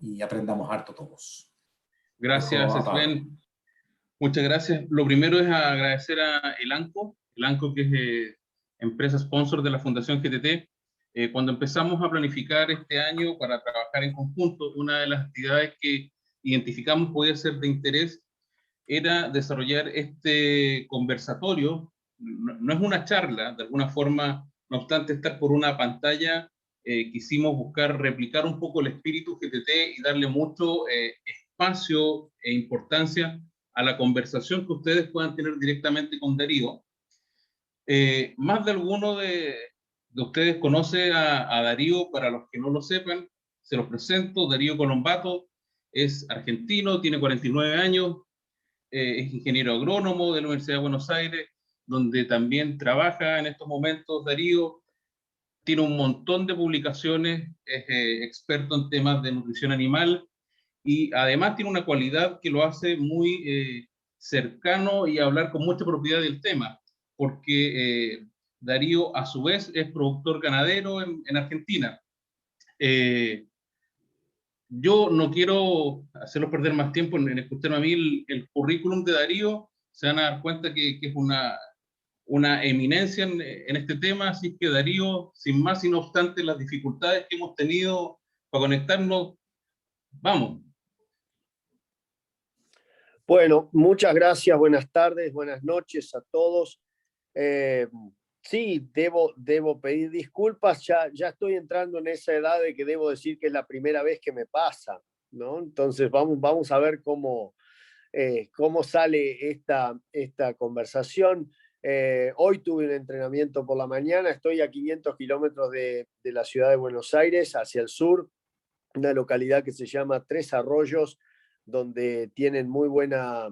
y aprendamos harto todos. Gracias, Sven. Muchas gracias. Lo primero es agradecer a Elanco, que es empresa sponsor de la Fundación GTT. Cuando empezamos a planificar este año para trabajar en conjunto, una de las actividades que identificamos podía ser de interés era desarrollar este conversatorio. No es una charla, de alguna forma, no obstante estar por una pantalla, quisimos buscar replicar un poco el espíritu GTT y darle mucho espacio e importancia a la conversación que ustedes puedan tener directamente con Darío. Más de alguno de ustedes conoce a Darío. Para los que no lo sepan, se los presento. Darío Colombato es argentino, tiene 49 años, es ingeniero agrónomo de la Universidad de Buenos Aires, donde también trabaja en estos momentos. Darío tiene un montón de publicaciones, es experto en temas de nutrición animal, y además tiene una cualidad que lo hace muy cercano y hablar con mucha propiedad del tema, porque Darío a su vez es productor ganadero en Argentina. Yo no quiero hacerlos perder más tiempo en escuchar a mí el currículum de Darío. Se van a dar cuenta que es una eminencia en este tema, así que Darío, sin más y no obstante las dificultades que hemos tenido para conectarnos, vamos. Bueno, muchas gracias, buenas tardes, buenas noches a todos. Sí, debo pedir disculpas, ya estoy entrando en esa edad de que debo decir que es la primera vez que me pasa, ¿no? Entonces vamos a ver cómo sale esta conversación. Hoy tuve un entrenamiento por la mañana, estoy a 500 kilómetros de la ciudad de Buenos Aires, hacia el sur, una localidad que se llama Tres Arroyos, donde tienen muy buena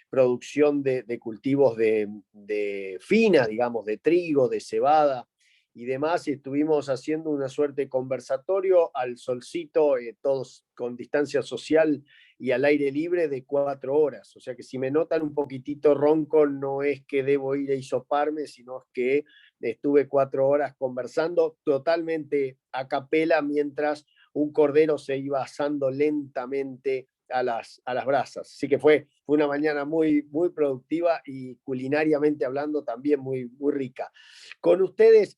producción de cultivos de fina, digamos, de trigo, de cebada y demás, y estuvimos haciendo una suerte de conversatorio al solcito, todos con distancia social y al aire libre de 4 horas. O sea que si me notan un poquitito ronco, no es que debo ir a hisoparme, sino es que estuve 4 horas conversando totalmente a capela mientras un cordero se iba asando lentamente a las brasas. Así que fue una mañana muy, muy productiva y culinariamente hablando también muy, muy rica. Con ustedes,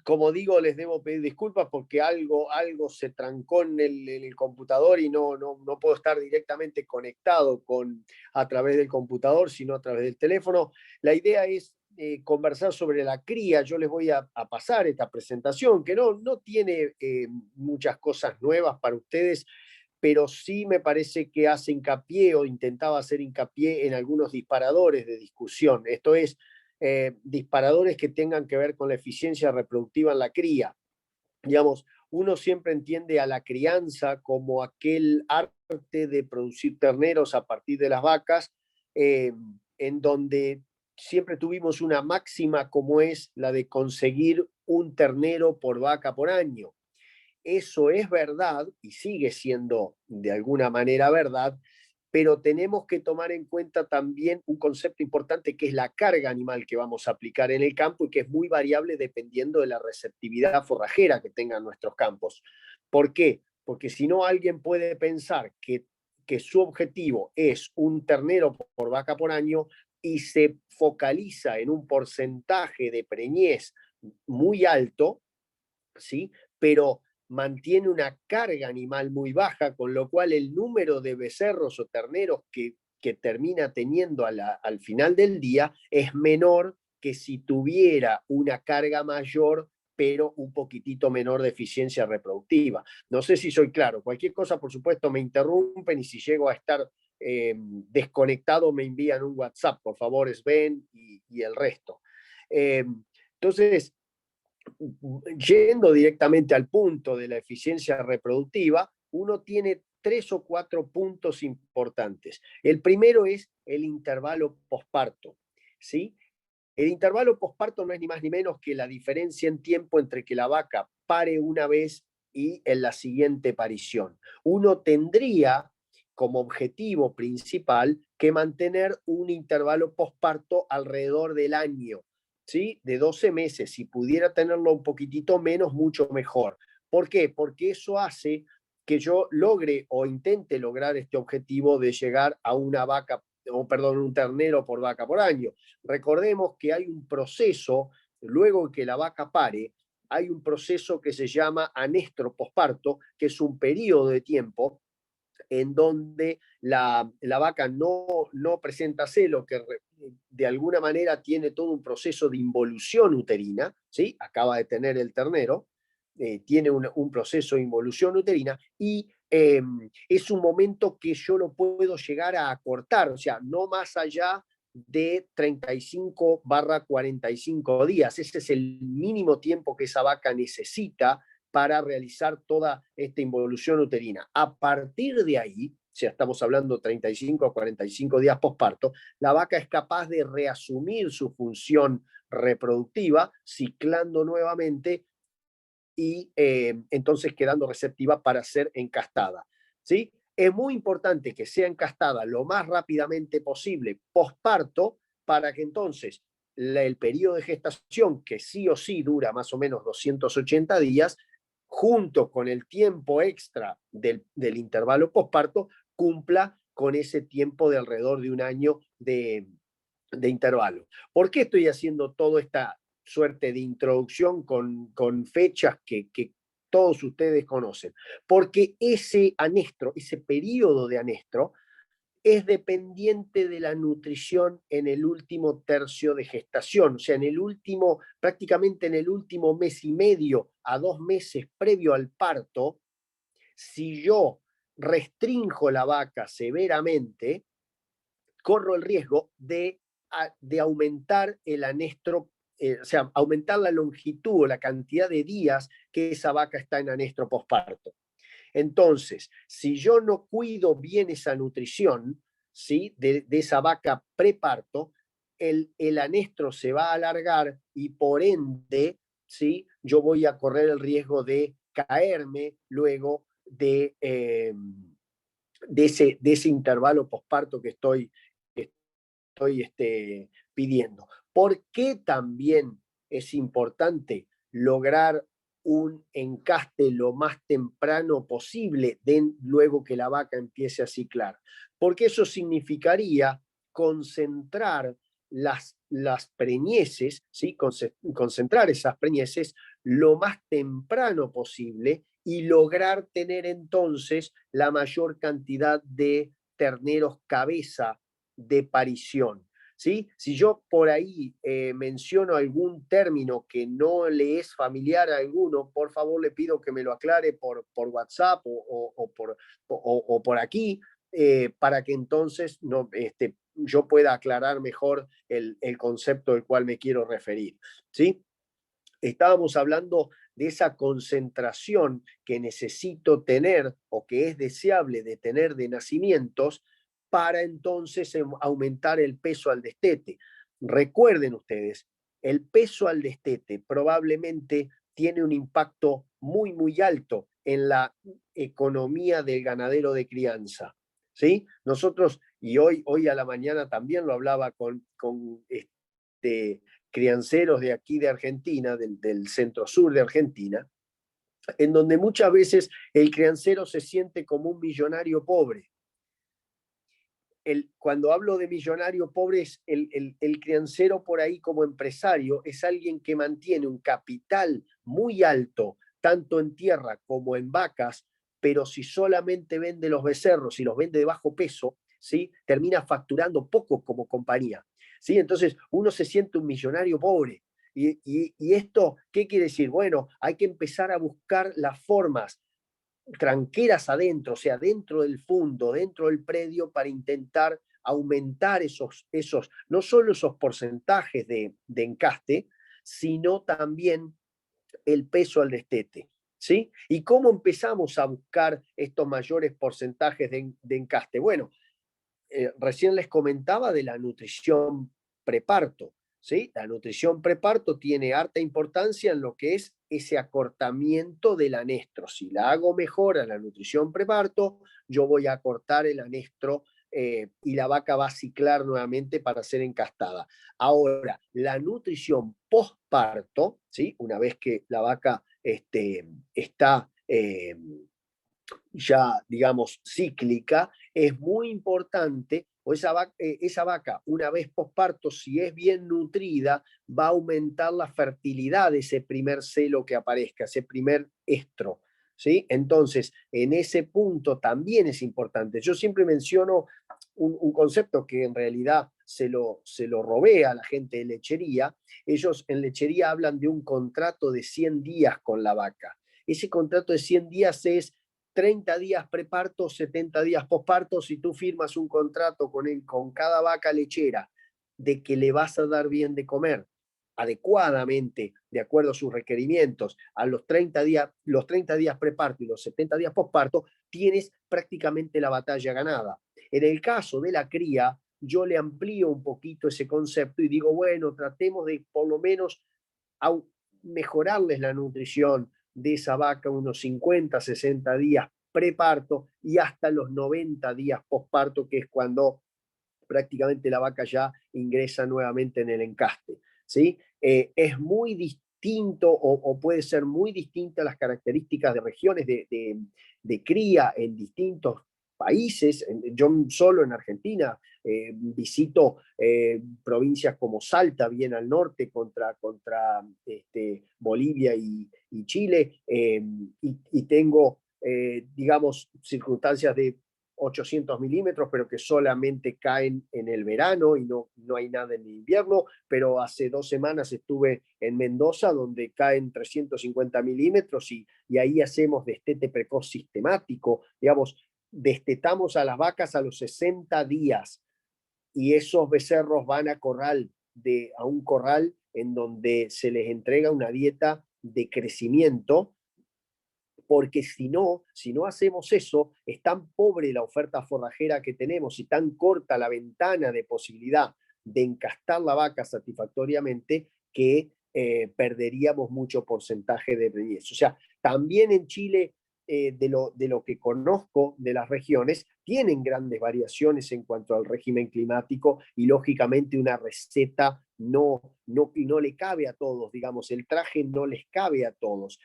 como digo, les debo pedir disculpas porque algo se trancó en el computador y no puedo estar directamente conectado a través del computador, sino a través del teléfono. La idea es conversar sobre la cría. Yo les voy a pasar esta presentación que no tiene muchas cosas nuevas para ustedes, pero sí me parece que hace hincapié o intentaba hacer hincapié en algunos disparadores de discusión. Esto es, disparadores que tengan que ver con la eficiencia reproductiva en la cría. Digamos, uno siempre entiende a la crianza como aquel arte de producir terneros a partir de las vacas, en donde siempre tuvimos una máxima como es la de conseguir un ternero por vaca por año. Eso es verdad y sigue siendo de alguna manera verdad, pero tenemos que tomar en cuenta también un concepto importante que es la carga animal que vamos a aplicar en el campo y que es muy variable dependiendo de la receptividad forrajera que tengan nuestros campos. ¿Por qué? Porque si no, alguien puede pensar que su objetivo es un ternero por vaca por año y se focaliza en un porcentaje de preñez muy alto, ¿sí? Pero mantiene una carga animal muy baja, con lo cual el número de becerros o terneros que termina teniendo al final del día es menor que si tuviera una carga mayor, pero un poquitito menor de eficiencia reproductiva. No sé si soy claro. Cualquier cosa, por supuesto, me interrumpen y si llego a estar desconectado, me envían un WhatsApp, por favor, Sven y el resto. Entonces, yendo directamente al punto de la eficiencia reproductiva, uno tiene 3 o 4 puntos importantes. El primero es el intervalo posparto, ¿sí? El intervalo posparto no es ni más ni menos que la diferencia en tiempo entre que la vaca pare una vez y en la siguiente parición. Uno tendría como objetivo principal que mantener un intervalo posparto alrededor del año, ¿sí? De 12 meses. Si pudiera tenerlo un poquitito menos, mucho mejor. ¿Por qué? Porque eso hace que yo logre o intente lograr este objetivo de llegar a una vaca, o perdón, un ternero por vaca por año. Recordemos que hay un proceso, luego que la vaca pare, hay un proceso que se llama anestro posparto, que es un periodo de tiempo en donde la vaca no presenta celo, que de alguna manera tiene todo un proceso de involución uterina, ¿sí? Acaba de tener el ternero, tiene un proceso de involución uterina y es un momento que yo lo puedo llegar a acortar, o sea, no más allá de 35/45 días. Ese es el mínimo tiempo que esa vaca necesita para realizar toda esta involución uterina. A partir de ahí, si estamos hablando 35 a 45 días posparto, la vaca es capaz de reasumir su función reproductiva, ciclando nuevamente y entonces quedando receptiva para ser encastada. ¿Sí? Es muy importante que sea encastada lo más rápidamente posible posparto para que entonces el periodo de gestación, que sí o sí dura más o menos 280 días, junto con el tiempo extra del intervalo posparto, cumpla con ese tiempo de alrededor de un año de intervalo. ¿Por qué estoy haciendo toda esta suerte de introducción con fechas que todos ustedes conocen? Porque ese anestro, ese periodo de anestro, es dependiente de la nutrición en el último tercio de gestación, o sea, prácticamente en el último mes y medio a 2 meses previo al parto. Si yo restrinjo la vaca severamente, corro el riesgo de aumentar el anestro, o sea, aumentar la longitud o la cantidad de días que esa vaca está en anestro posparto. Entonces, si yo no cuido bien esa nutrición, ¿sí? de esa vaca preparto, el anestro se va a alargar y por ende, ¿sí? yo voy a correr el riesgo de caerme luego de ese intervalo posparto que estoy pidiendo. ¿Por qué también es importante lograr un encaste lo más temprano posible luego que la vaca empiece a ciclar? Porque eso significaría concentrar las preñeces, ¿sí? Concentrar esas preñeces lo más temprano posible y lograr tener entonces la mayor cantidad de terneros cabeza de parición. ¿Sí? Si yo por ahí menciono algún término que no le es familiar a alguno, por favor le pido que me lo aclare por WhatsApp o por aquí, para que entonces no, yo pueda aclarar mejor el concepto del cual me quiero referir. ¿Sí? Estábamos hablando de esa concentración que necesito tener o que es deseable de tener de nacimientos para entonces aumentar el peso al destete. Recuerden ustedes, el peso al destete probablemente tiene un impacto muy, muy alto en la economía del ganadero de crianza. ¿Sí? Nosotros, y hoy a la mañana también lo hablaba con crianceros de aquí de Argentina, del centro sur de Argentina, en donde muchas veces el criancero se siente como un millonario pobre. Cuando hablo de millonario pobre, es el criancero por ahí como empresario, es alguien que mantiene un capital muy alto, tanto en tierra como en vacas, pero si solamente vende los becerros y los vende de bajo peso, ¿sí? Termina facturando poco como compañía. ¿Sí? Entonces uno se siente un millonario pobre. Y esto, ¿qué quiere decir? Bueno, hay que empezar a buscar las formas tranqueras adentro, o sea, dentro del fondo, dentro del predio, para intentar aumentar no solo esos porcentajes de encaste, sino también el peso al destete. ¿Sí? ¿Y cómo empezamos a buscar estos mayores porcentajes de encaste? Bueno, recién les comentaba de la nutrición preparto. ¿Sí? La nutrición preparto tiene harta importancia en lo que es ese acortamiento del anestro. Si la hago mejor a la nutrición preparto, yo voy a acortar el anestro y la vaca va a ciclar nuevamente para ser encastada. Ahora, la nutrición postparto, ¿sí? Una vez que la vaca está ya, digamos, cíclica, es muy importante, o esa vaca, una vez posparto, si es bien nutrida, va a aumentar la fertilidad de ese primer celo que aparezca, ese primer estro, ¿sí? Entonces, en ese punto también es importante. Yo siempre menciono un concepto que en realidad se lo robé a la gente de lechería. Ellos en lechería hablan de un contrato de 100 días con la vaca. Ese contrato de 100 días es 30 días preparto, 70 días posparto. Si tú firmas un contrato con cada vaca lechera de que le vas a dar bien de comer adecuadamente, de acuerdo a sus requerimientos, a los 30 días preparto y los 70 días posparto, tienes prácticamente la batalla ganada. En el caso de la cría, yo le amplío un poquito ese concepto y digo, bueno, tratemos de por lo menos mejorarles la nutrición de esa vaca unos 50, 60 días preparto y hasta los 90 días posparto, que es cuando prácticamente la vaca ya ingresa nuevamente en el encaste, ¿sí? Es muy distinto o puede ser muy distinta las características de regiones de cría en distintos países. Yo solo en Argentina visito provincias como Salta, bien al norte, contra Bolivia y Chile, y tengo, digamos, circunstancias de 800 milímetros, pero que solamente caen en el verano y no hay nada en el invierno. Pero hace 2 semanas estuve en Mendoza, donde caen 350 milímetros y ahí hacemos destete precoz sistemático. Digamos, destetamos a las vacas a los 60 días y esos becerros van a un corral en donde se les entrega una dieta de crecimiento, porque si no hacemos eso, es tan pobre la oferta forrajera que tenemos y tan corta la ventana de posibilidad de encastar la vaca satisfactoriamente que perderíamos mucho porcentaje de preñez. O sea, también en Chile, de lo que conozco de las regiones, tienen grandes variaciones en cuanto al régimen climático y lógicamente una receta no le cabe a todos, digamos, el traje no les cabe a todos,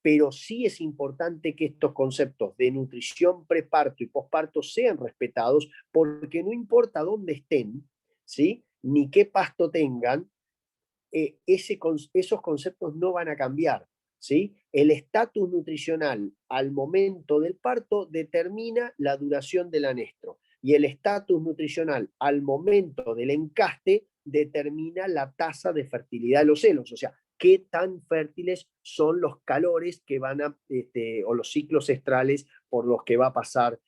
pero sí es importante que estos conceptos de nutrición preparto y posparto sean respetados, porque no importa dónde estén, ¿sí? Ni qué pasto tengan, esos conceptos no van a cambiar, ¿sí? El estatus nutricional al momento del parto determina la duración del anestro y el estatus nutricional al momento del encaste determina la tasa de fertilidad de los senos, o sea, qué tan fértiles son los calores que van o los ciclos estrales por los que va a pasar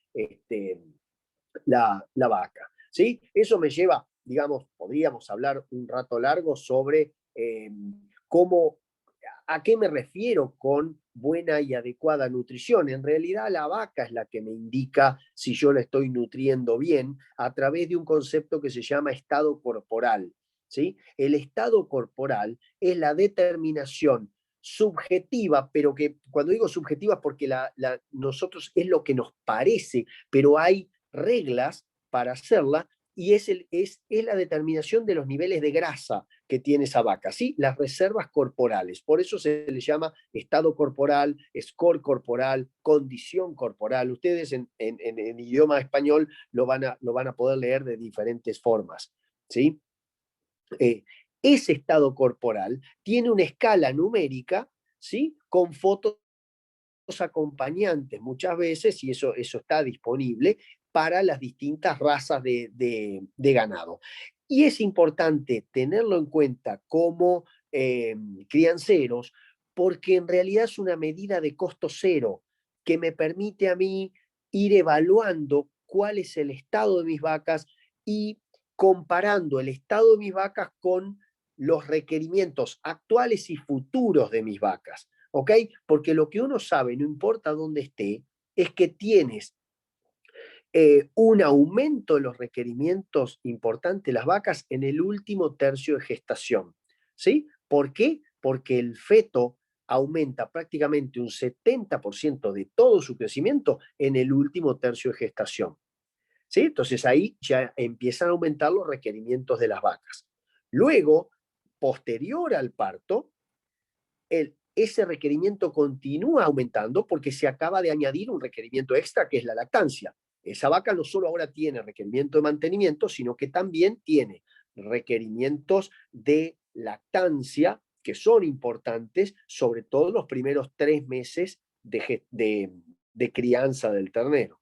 la vaca, ¿sí? Eso me lleva, digamos, podríamos hablar un rato largo sobre a qué me refiero con buena y adecuada nutrición. En realidad la vaca es la que me indica si yo la estoy nutriendo bien a través de un concepto que se llama estado corporal, ¿sí? El estado corporal es la determinación subjetiva, pero que cuando digo subjetiva es porque nosotros es lo que nos parece, pero hay reglas para hacerla y es la determinación de los niveles de grasa que tiene esa vaca, ¿sí? Las reservas corporales. Por eso se le llama estado corporal, score corporal, condición corporal. Ustedes en idioma español lo van a poder leer de diferentes formas, ¿sí? Ese estado corporal tiene una escala numérica, ¿sí? Con fotos acompañantes muchas veces, y eso está disponible para las distintas razas de ganado. Y es importante tenerlo en cuenta como crianceros, porque en realidad es una medida de costo cero que me permite a mí ir evaluando cuál es el estado de mis vacas y comparando el estado de mis vacas con los requerimientos actuales y futuros de mis vacas. ¿Ok? Porque lo que uno sabe, no importa dónde esté, es que tienes un aumento de los requerimientos importantes de las vacas en el último tercio de gestación. ¿Sí? ¿Por qué? Porque el feto aumenta prácticamente un 70% de todo su crecimiento en el último tercio de gestación. ¿Sí? Entonces ahí ya empiezan a aumentar los requerimientos de las vacas. Luego, posterior al parto, ese requerimiento continúa aumentando porque se acaba de añadir un requerimiento extra que es la lactancia. Esa vaca no solo ahora tiene requerimiento de mantenimiento, sino que también tiene requerimientos de lactancia que son importantes, sobre todo los primeros 3 meses de crianza del ternero,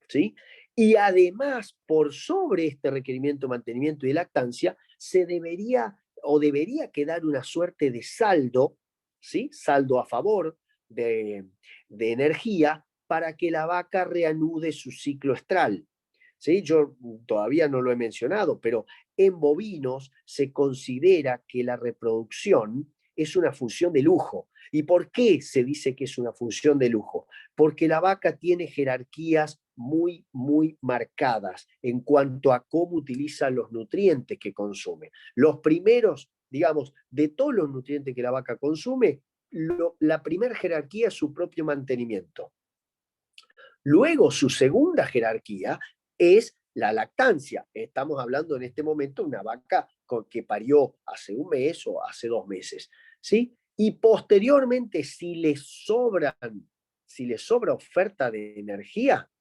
¿sí? Y además, por sobre este requerimiento de mantenimiento y lactancia, se debería quedar una suerte de saldo, ¿sí? Saldo a favor de energía para que la vaca reanude su ciclo estral. ¿Sí? Yo todavía no lo he mencionado, pero en bovinos se considera que la reproducción es una función de lujo. ¿Y por qué se dice que es una función de lujo? Porque la vaca tiene jerarquías muy, muy marcadas en cuanto a cómo utiliza los nutrientes que consume. Los primeros, digamos, de todos los nutrientes que la vaca consume, la primera jerarquía es su propio mantenimiento. Luego, su segunda jerarquía es la lactancia. Estamos hablando en este momento de una vaca que parió hace 1 mes o hace 2 meses, ¿sí? Y posteriormente, si le sobra oferta de energía,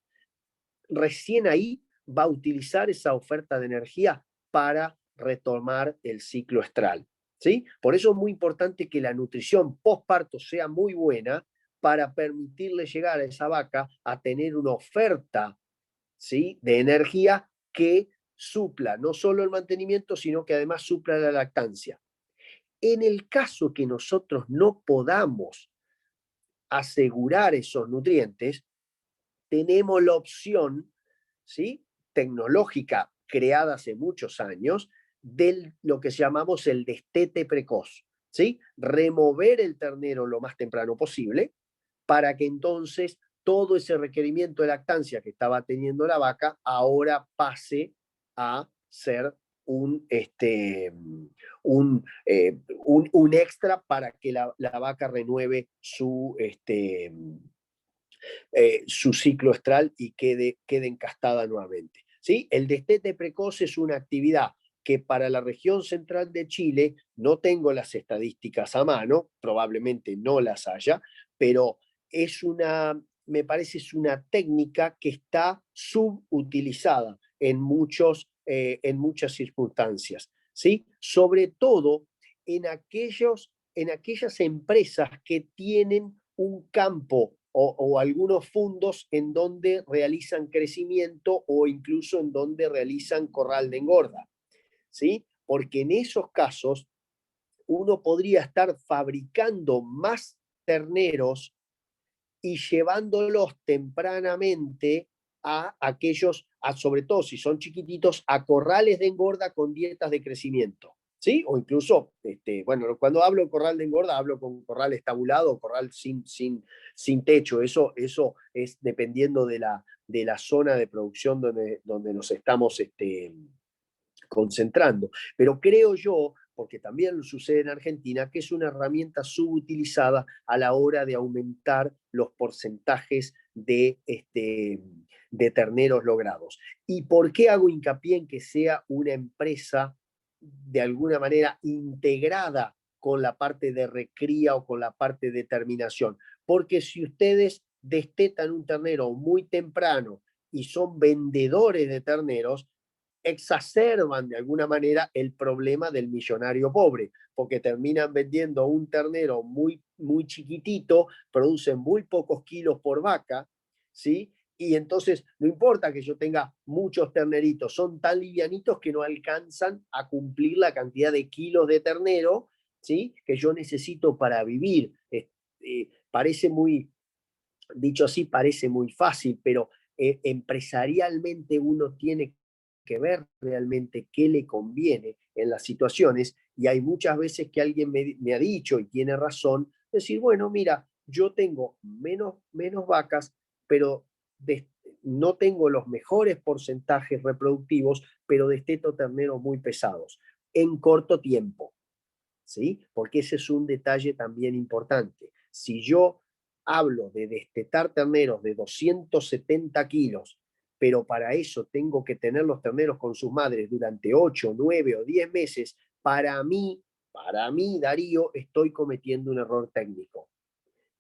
recién ahí va a utilizar esa oferta de energía para retomar el ciclo estral, ¿sí? Por eso es muy importante que la nutrición postparto sea muy buena para permitirle llegar a esa vaca a tener una oferta, ¿sí?, de energía que supla no solo el mantenimiento, sino que además supla la lactancia. En el caso que nosotros no podamos asegurar esos nutrientes, tenemos la opción, ¿sí?, tecnológica creada hace muchos años, de lo que llamamos el destete precoz, ¿sí? Remover el ternero lo más temprano posible para que entonces todo ese requerimiento de lactancia que estaba teniendo la vaca ahora pase a ser un extra para que la vaca renueve su ciclo estral y quede encastada nuevamente, ¿sí? El destete precoz es una actividad que para la región central de Chile, no tengo las estadísticas a mano, probablemente no las haya, pero me parece es una técnica que está subutilizada en muchas circunstancias, ¿sí? Sobre todo en aquellas empresas que tienen un campo o algunos fondos en donde realizan crecimiento o incluso en donde realizan corral de engorda, ¿sí? Porque en esos casos uno podría estar fabricando más terneros y llevándolos tempranamente a aquellos, sobre todo si son chiquititos, a corrales de engorda con dietas de crecimiento, ¿sí? O incluso, bueno, cuando hablo de corral de engorda, hablo con corral estabulado o corral sin techo. Eso es dependiendo de la zona de producción donde nos estamos concentrando. Pero creo yo, porque también sucede en Argentina, que es una herramienta subutilizada a la hora de aumentar los porcentajes de terneros logrados. ¿Y por qué hago hincapié en que sea una empresa de alguna manera integrada con la parte de recría o con la parte de terminación? Porque si ustedes destetan un ternero muy temprano y son vendedores de terneros, exacerban de alguna manera el problema del millonario pobre, porque terminan vendiendo un ternero muy, muy chiquitito, producen muy pocos kilos por vaca, ¿sí? Y entonces no importa que yo tenga muchos terneritos, son tan livianitos que no alcanzan a cumplir la cantidad de kilos de ternero, ¿sí?, que yo necesito para vivir. Parece muy, dicho así, parece muy fácil, pero empresarialmente uno tiene que ver realmente qué le conviene en las situaciones, y hay muchas veces que alguien me ha dicho, y tiene razón, decir, bueno, mira, yo tengo menos vacas, pero no tengo los mejores porcentajes reproductivos, pero desteto terneros muy pesados, en corto tiempo, ¿sí? Porque ese es un detalle también importante. Si yo hablo de destetar terneros de 270 kilos, pero para eso tengo que tener los terneros con sus madres durante 8, 9 o 10 meses, para mí para mí, Darío, estoy cometiendo un error técnico.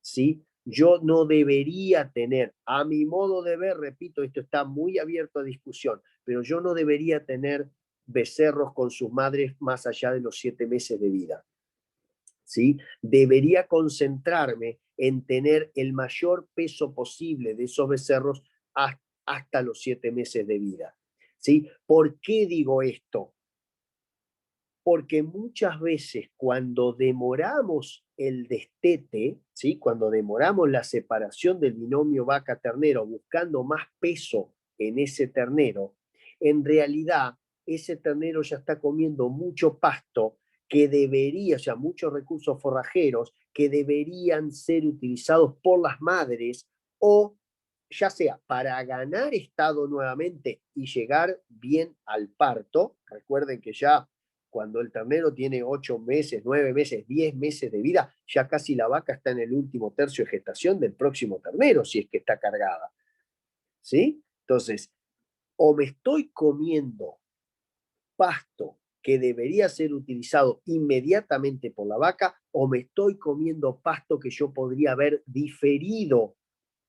¿Sí? Yo no debería tener, a mi modo de ver, repito, esto está muy abierto a discusión, pero yo no debería tener becerros con sus madres más allá de los 7 meses de vida. ¿Sí? Debería concentrarme en tener el mayor peso posible de esos becerros hasta los 7 meses de vida. ¿Sí? ¿Por qué digo esto? Porque muchas veces cuando demoramos el destete, ¿sí? Cuando demoramos la separación del binomio vaca-ternero buscando más peso en ese ternero, en realidad ese ternero ya está comiendo mucho pasto que debería, o sea, muchos recursos forrajeros que deberían ser utilizados por las madres o ya sea para ganar estado nuevamente y llegar bien al parto. Recuerden que ya cuando el ternero tiene 8 meses, 9 meses, 10 meses de vida, ya casi la vaca está en el último tercio de gestación del próximo ternero, si es que está cargada. ¿Sí? Entonces, o me estoy comiendo pasto que debería ser utilizado inmediatamente por la vaca, o me estoy comiendo pasto que yo podría haber diferido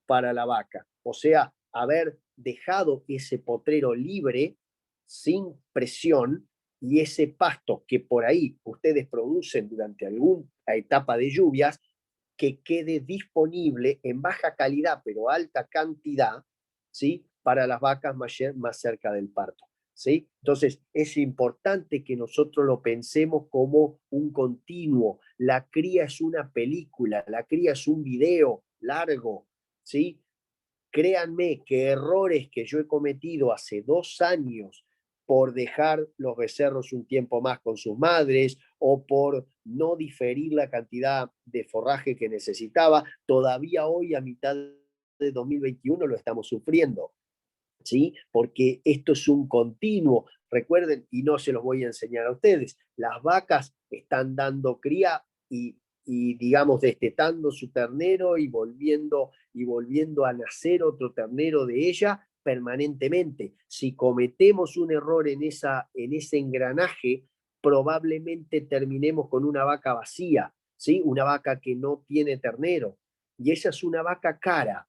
para la vaca. O sea, haber dejado ese potrero libre, sin presión, y ese pasto que por ahí ustedes producen durante alguna etapa de lluvias, que quede disponible en baja calidad, pero alta cantidad, ¿sí? Para las vacas más cerca del parto. ¿Sí? Entonces, es importante que nosotros lo pensemos como un continuo. La cría es una película, la cría es un video largo, ¿sí? Créanme que errores que yo he cometido hace 2 años por dejar los becerros un tiempo más con sus madres o por no diferir la cantidad de forraje que necesitaba, todavía hoy a mitad de 2021 lo estamos sufriendo. ¿Sí? Porque esto es un continuo. Recuerden, y no se los voy a enseñar a ustedes, las vacas están dando cría y digamos, destetando su ternero y volviendo a nacer otro ternero de ella permanentemente. Si cometemos un error en ese engranaje, probablemente terminemos con una vaca vacía, ¿sí? Una vaca que no tiene ternero. Y esa es una vaca cara.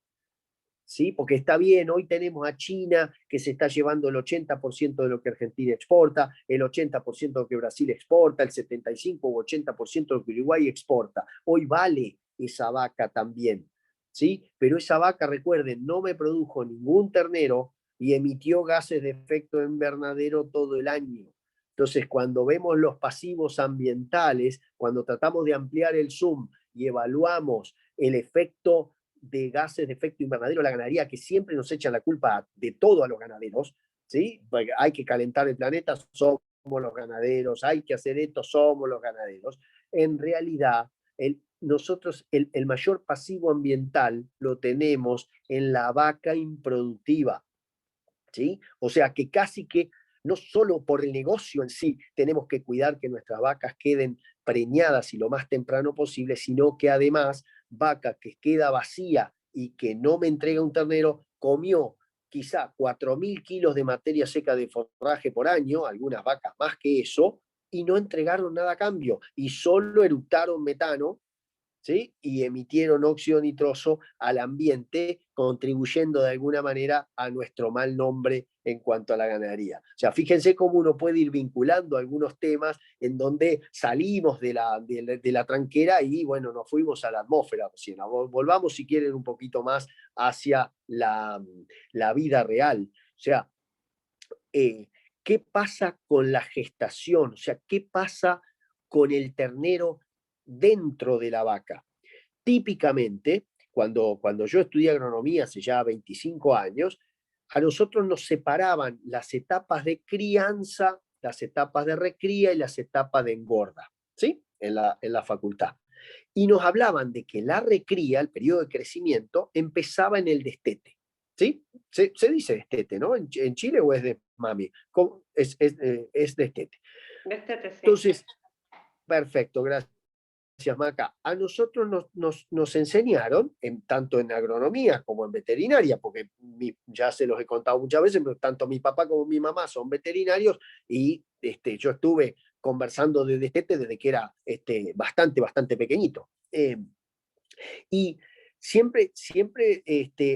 ¿Sí? Porque está bien, hoy tenemos a China que se está llevando el 80% de lo que Argentina exporta, el 80% de lo que Brasil exporta, el 75 o 80% de lo que Uruguay exporta. Hoy vale esa vaca también, ¿sí? Pero esa vaca, recuerden, no me produjo ningún ternero y emitió gases de efecto invernadero todo el año. Entonces, cuando vemos los pasivos ambientales, cuando tratamos de ampliar el zoom y evaluamos el efecto de gases de efecto invernadero, la ganadería, que siempre nos echan la culpa de todo a los ganaderos, ¿sí? Porque hay que calentar el planeta, somos los ganaderos, hay que hacer esto, somos los ganaderos. En realidad, nosotros el mayor pasivo ambiental lo tenemos en la vaca improductiva, ¿sí? O sea que casi que no solo por el negocio en sí tenemos que cuidar que nuestras vacas queden preñadas y lo más temprano posible, sino que además vaca que queda vacía y que no me entrega un ternero, comió quizá 4.000 kilos de materia seca de forraje por año, algunas vacas más que eso, y no entregaron nada a cambio, y solo eructaron metano, ¿sí? Y emitieron óxido nitroso al ambiente, contribuyendo de alguna manera a nuestro mal nombre en cuanto a la ganadería. O sea, fíjense cómo uno puede ir vinculando algunos temas en donde salimos de la tranquera y, bueno, nos fuimos a la atmósfera. Volvamos, si quieren, un poquito más hacia la vida real. O sea, ¿qué pasa con la gestación? O sea, ¿qué pasa con el ternero dentro de la vaca? Típicamente, cuando yo estudié agronomía hace ya 25 años, a nosotros nos separaban las etapas de crianza, las etapas de recría y las etapas de engorda, ¿sí? En la facultad. Y nos hablaban de que la recría, el periodo de crecimiento, empezaba en el destete, ¿sí? Se dice destete, ¿no? ¿En Chile o es de mami? Es destete. Destete, sí. Entonces, perfecto, gracias, Maca. A nosotros nos enseñaron, tanto en agronomía como en veterinaria, porque ya se los he contado muchas veces, pero tanto mi papá como mi mamá son veterinarios y yo estuve conversando de destete desde que era bastante pequeñito. Y siempre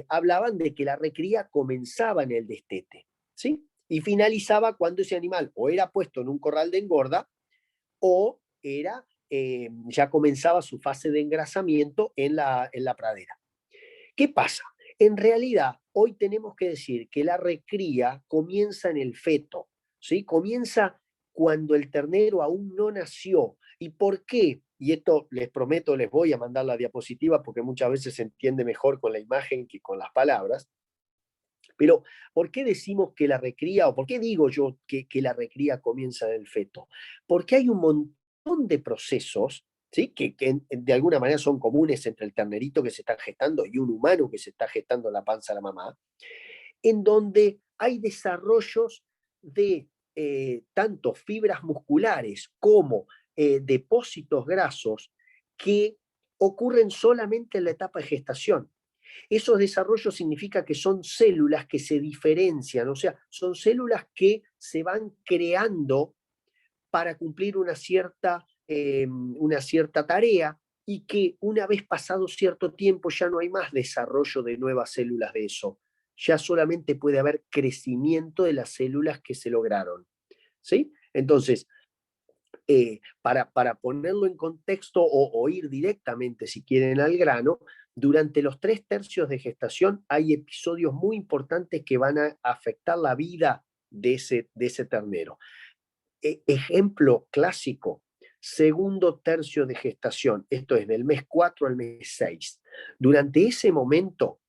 hablaban de que la recría comenzaba en el destete, ¿sí? Y finalizaba cuando ese animal o era puesto en un corral de engorda o ya comenzaba su fase de engrasamiento en la pradera. ¿Qué pasa? En realidad, hoy tenemos que decir que la recría comienza en el feto, ¿sí? Comienza cuando el ternero aún no nació. ¿Y por qué? Y esto les prometo, les voy a mandar la diapositiva porque muchas veces se entiende mejor con la imagen que con las palabras. Pero, ¿por qué decimos que la recría, o por qué digo yo que la recría comienza en el feto? Porque hay un montón de procesos, ¿sí? que de alguna manera son comunes entre el ternerito que se está gestando y un humano que se está gestando en la panza de la mamá, en donde hay desarrollos de tanto fibras musculares como depósitos grasos que ocurren solamente en la etapa de gestación. Esos desarrollos significa que son células que se diferencian, o sea, son células que se van creando para cumplir una cierta tarea y que una vez pasado cierto tiempo ya no hay más desarrollo de nuevas células de eso. Ya solamente puede haber crecimiento de las células que se lograron. ¿Sí? Entonces, para ponerlo en contexto o ir directamente, si quieren, al grano, durante los 3/3 de gestación hay episodios muy importantes que van a afectar la vida de ese ternero. Ejemplo clásico, segundo tercio de gestación, esto es del mes 4 al mes 6. Durante ese momento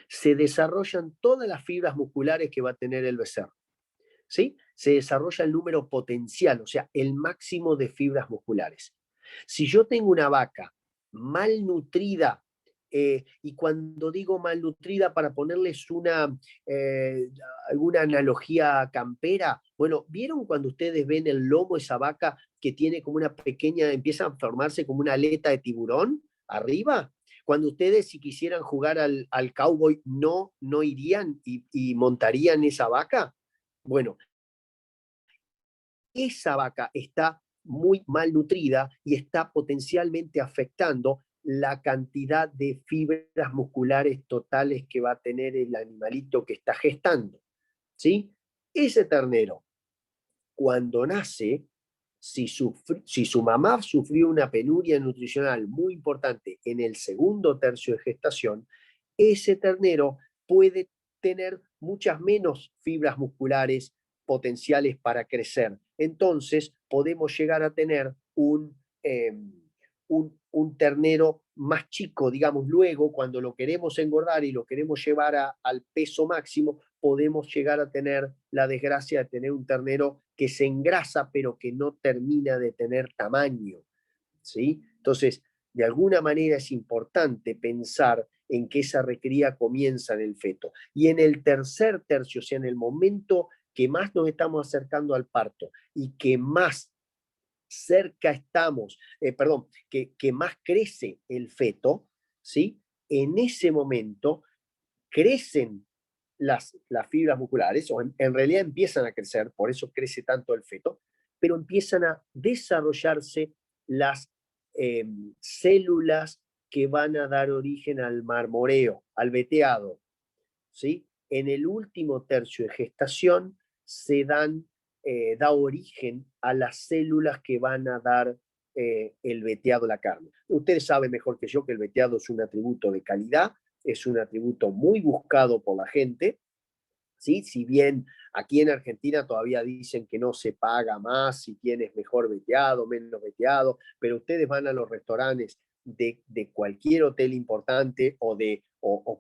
se desarrollan todas las fibras musculares que va a tener el becerro. ¿Sí? Se desarrolla el número potencial, o sea, el máximo de fibras musculares. Si yo tengo una vaca malnutrida, y cuando digo malnutrida, para ponerles alguna analogía campera, bueno, ¿vieron cuando ustedes ven el lomo de esa vaca que tiene como una pequeña, empieza a formarse como una aleta de tiburón arriba? Cuando ustedes, si quisieran jugar al cowboy, no irían y montarían esa vaca. Bueno, esa vaca está muy mal nutrida y está potencialmente afectando la cantidad de fibras musculares totales que va a tener el animalito que está gestando. ¿Sí? Ese ternero, cuando nace, si su mamá sufrió una penuria nutricional muy importante en el segundo tercio de gestación, ese ternero puede tener muchas menos fibras musculares potenciales para crecer. Entonces, podemos llegar a tener un ternero más chico, digamos, luego, cuando lo queremos engordar y lo queremos llevar al peso máximo, podemos llegar a tener la desgracia de tener un ternero que se engrasa, pero que no termina de tener tamaño, ¿sí? Entonces, de alguna manera es importante pensar en que esa recría comienza en el feto. Y en el tercer tercio, o sea, en el momento que más nos estamos acercando al parto y que más cerca estamos, que más crece el feto, ¿sí? En ese momento crecen las fibras musculares, o en realidad empiezan a crecer, por eso crece tanto el feto, pero empiezan a desarrollarse las células que van a dar origen al marmoreo, al veteado, ¿sí? En el último tercio de gestación se da origen a las células que van a dar el veteado, la carne. Ustedes saben mejor que yo que el veteado es un atributo de calidad, es un atributo muy buscado por la gente, ¿sí? Si bien aquí en Argentina todavía dicen que no se paga más si tienes mejor veteado, menos veteado, pero ustedes van a los restaurantes de cualquier hotel importante o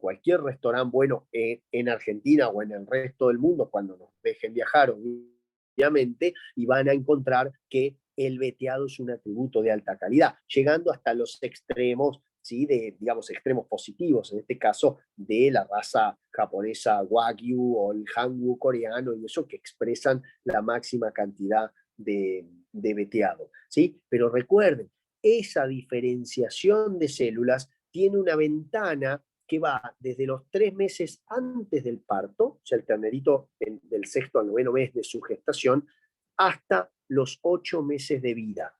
cualquier restaurante bueno en Argentina o en el resto del mundo, cuando nos dejen viajar, obviamente, y van a encontrar que el veteado es un atributo de alta calidad, llegando hasta los extremos, ¿sí? Digamos, extremos positivos, en este caso de la raza japonesa Wagyu o el Hangul coreano, y eso que expresan la máxima cantidad de veteado, ¿sí? Pero recuerden, esa diferenciación de células tiene una ventana que va desde los 3 meses antes del parto, o sea, el ternerito del 6º al 9º mes de su gestación, hasta los 8 meses de vida.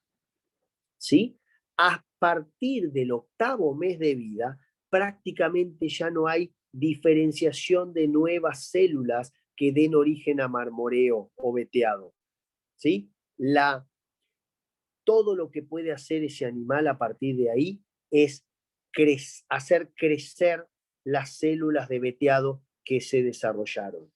¿Sí? A partir del 8º mes de vida, prácticamente ya no hay diferenciación de nuevas células que den origen a marmoreo o veteado. ¿Sí? Todo lo que puede hacer ese animal a partir de ahí es hacer crecer las células de veteado que se desarrollaron.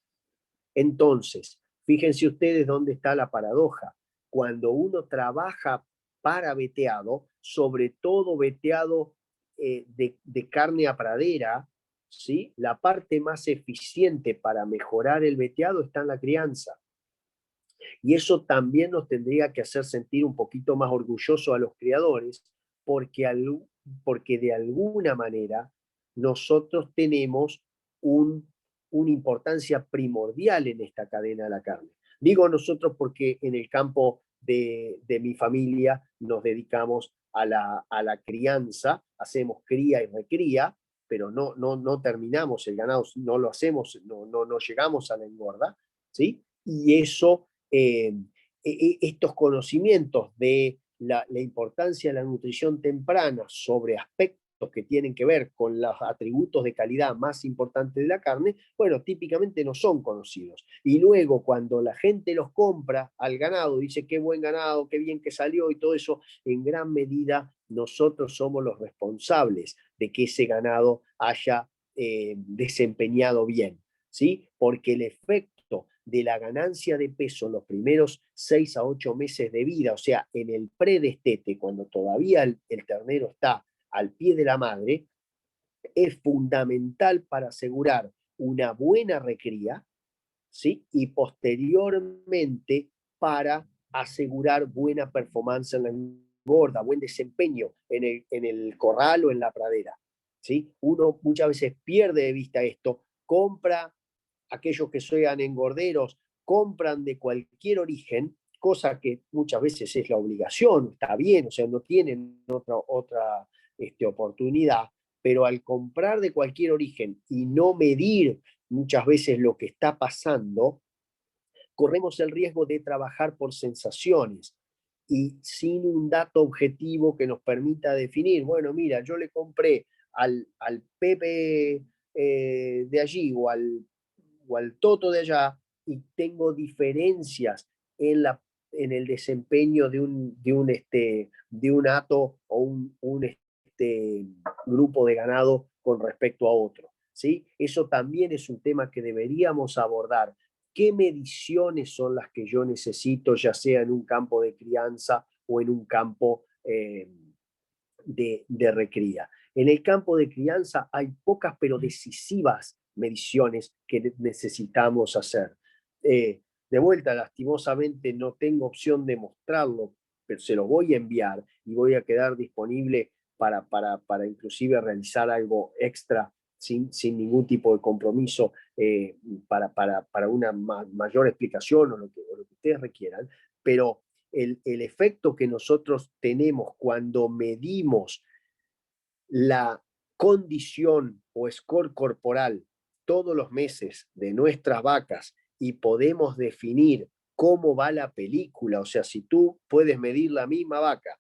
Entonces, fíjense ustedes dónde está la paradoja. Cuando uno trabaja para veteado, sobre todo veteado de carne a pradera, ¿sí? La parte más eficiente para mejorar el veteado está en la crianza. Y eso también nos tendría que hacer sentir un poquito más orgullosos a los criadores, porque de alguna manera nosotros tenemos una importancia primordial en esta cadena de la carne. Digo nosotros porque en el campo de mi familia nos dedicamos a la crianza, hacemos cría y recría, pero no terminamos el ganado, no lo hacemos, no llegamos a la engorda, ¿sí? Y eso, estos conocimientos de la importancia de la nutrición temprana sobre aspectos que tienen que ver con los atributos de calidad más importantes de la carne, bueno, típicamente no son conocidos. Y luego cuando la gente los compra al ganado, dice qué buen ganado, qué bien que salió y todo eso, en gran medida nosotros somos los responsables de que ese ganado haya desempeñado bien, ¿sí? Porque el efecto de la ganancia de peso en los primeros 6 a 8 meses de vida, o sea, en el predestete, cuando todavía el ternero está al pie de la madre, es fundamental para asegurar una buena recría, ¿sí? Y posteriormente para asegurar buena performance en la engorda, buen desempeño en el corral o en la pradera, ¿sí? Uno muchas veces pierde de vista esto, compra, aquellos que sean engorderos, compran de cualquier origen, cosa que muchas veces es la obligación, está bien, o sea, no tienen otra oportunidad, pero al comprar de cualquier origen y no medir muchas veces lo que está pasando, corremos el riesgo de trabajar por sensaciones y sin un dato objetivo que nos permita definir, bueno, mira, yo le compré al Pepe de allí o al Toto de allá y tengo diferencias en el desempeño de un hato o un grupo de ganado con respecto a otro, ¿sí? Eso también es un tema que deberíamos abordar. ¿Qué mediciones son las que yo necesito, ya sea en un campo de crianza o en un campo de recría? En el campo de crianza hay pocas pero decisivas mediciones que necesitamos hacer. De vuelta, lastimosamente no tengo opción de mostrarlo, pero se lo voy a enviar y voy a quedar disponible para inclusive realizar algo extra sin ningún tipo de compromiso para una mayor explicación o lo que ustedes requieran, pero el efecto que nosotros tenemos cuando medimos la condición o score corporal todos los meses de nuestras vacas y podemos definir cómo va la película, o sea, si tú puedes medir la misma vaca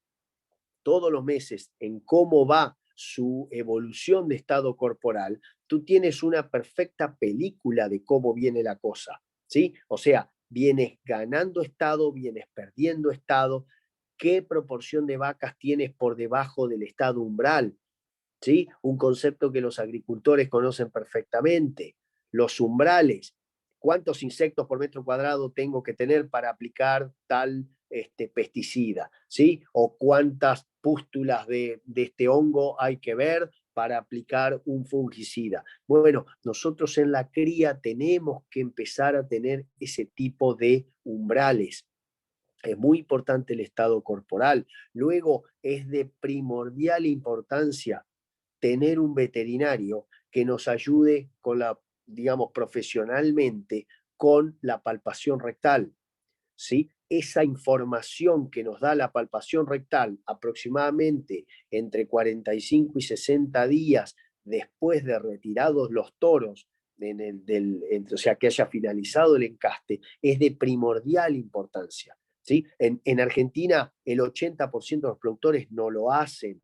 todos los meses en cómo va su evolución de estado corporal, tú tienes una perfecta película de cómo viene la cosa, ¿sí? O sea, vienes ganando estado, vienes perdiendo estado, qué proporción de vacas tienes por debajo del estado umbral, ¿sí? Un concepto que los agricultores conocen perfectamente. Los umbrales, ¿cuántos insectos por metro cuadrado tengo que tener para aplicar tal pesticida? ¿Sí? O cuántas pústulas de este hongo hay que ver para aplicar un fungicida. Bueno, nosotros en la cría tenemos que empezar a tener ese tipo de umbrales. Es muy importante el estado corporal. Luego, es de primordial importancia tener un veterinario que nos ayude digamos, profesionalmente con la palpación rectal, ¿sí? Esa información que nos da la palpación rectal aproximadamente entre 45 y 60 días después de retirados los toros o sea, que haya finalizado el encaste, es de primordial importancia. ¿Sí? En Argentina el 80% de los productores no lo hacen,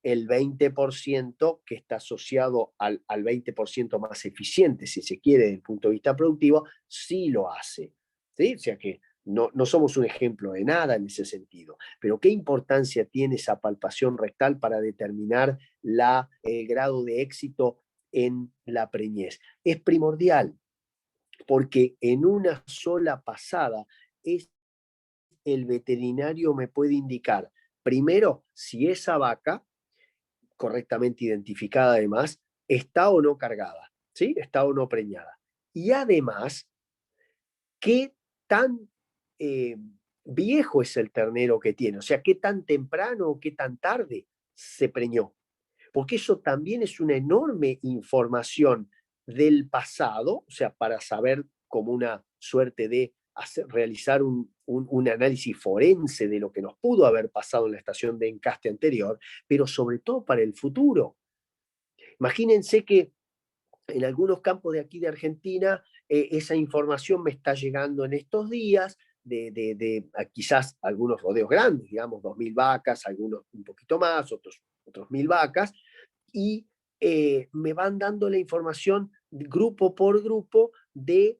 el 20% que está asociado al 20% más eficiente, si se quiere, desde el punto de vista productivo, sí lo hace. ¿Sí? O sea que no somos un ejemplo de nada en ese sentido. Pero ¿qué importancia tiene esa palpación rectal para determinar el grado de éxito en la preñez? Es primordial, porque en una sola pasada el veterinario me puede indicar, primero, si esa vaca, correctamente identificada además, está o no cargada, ¿sí? Está o no preñada. Y además, qué tan viejo es el ternero que tiene, o sea, qué tan temprano o qué tan tarde se preñó. Porque eso también es una enorme información del pasado, o sea, para saber como una suerte de realizar un análisis forense de lo que nos pudo haber pasado en la estación de encaste anterior, pero sobre todo para el futuro. Imagínense que en algunos campos de aquí de Argentina, esa información me está llegando en estos días, quizás algunos rodeos grandes, digamos 2.000 vacas, algunos un poquito más, otros 1.000 vacas, y me van dando la información grupo por grupo de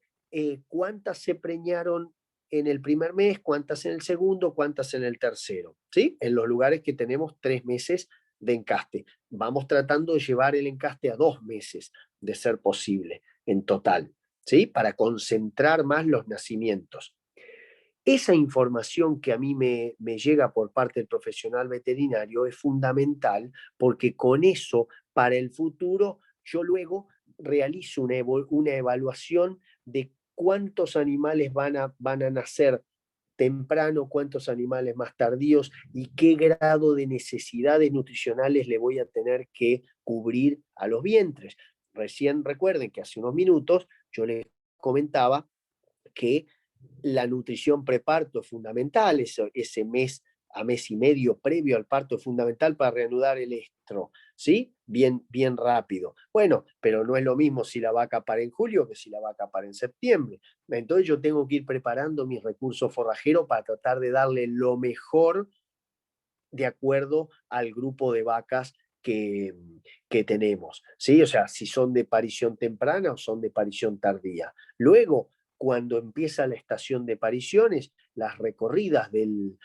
cuántas se preñaron en el primer mes, cuántas en el segundo, cuántas en el tercero, ¿sí? En los lugares que tenemos 3 meses de encaste. Vamos tratando de llevar el encaste a 2 meses, de ser posible, en total, ¿sí? Para concentrar más los nacimientos. Esa información que a mí me llega por parte del profesional veterinario es fundamental, porque con eso, para el futuro, yo luego realizo una evaluación de cuántos animales van a nacer temprano, cuántos animales más tardíos y qué grado de necesidades nutricionales le voy a tener que cubrir a los vientres. Recién recuerden que hace unos minutos yo les comentaba que la nutrición preparto es fundamental, ese mes a mes y medio previo al parto es fundamental para reanudar el estro, ¿sí? Bien rápido. Bueno, pero no es lo mismo si la vaca para en julio que si la vaca para en septiembre. Entonces yo tengo que ir preparando mis recursos forrajeros para tratar de darle lo mejor de acuerdo al grupo de vacas que tenemos, ¿sí? O sea, si son de parición temprana o son de parición tardía. Luego, cuando empieza la estación de pariciones, las recorridas del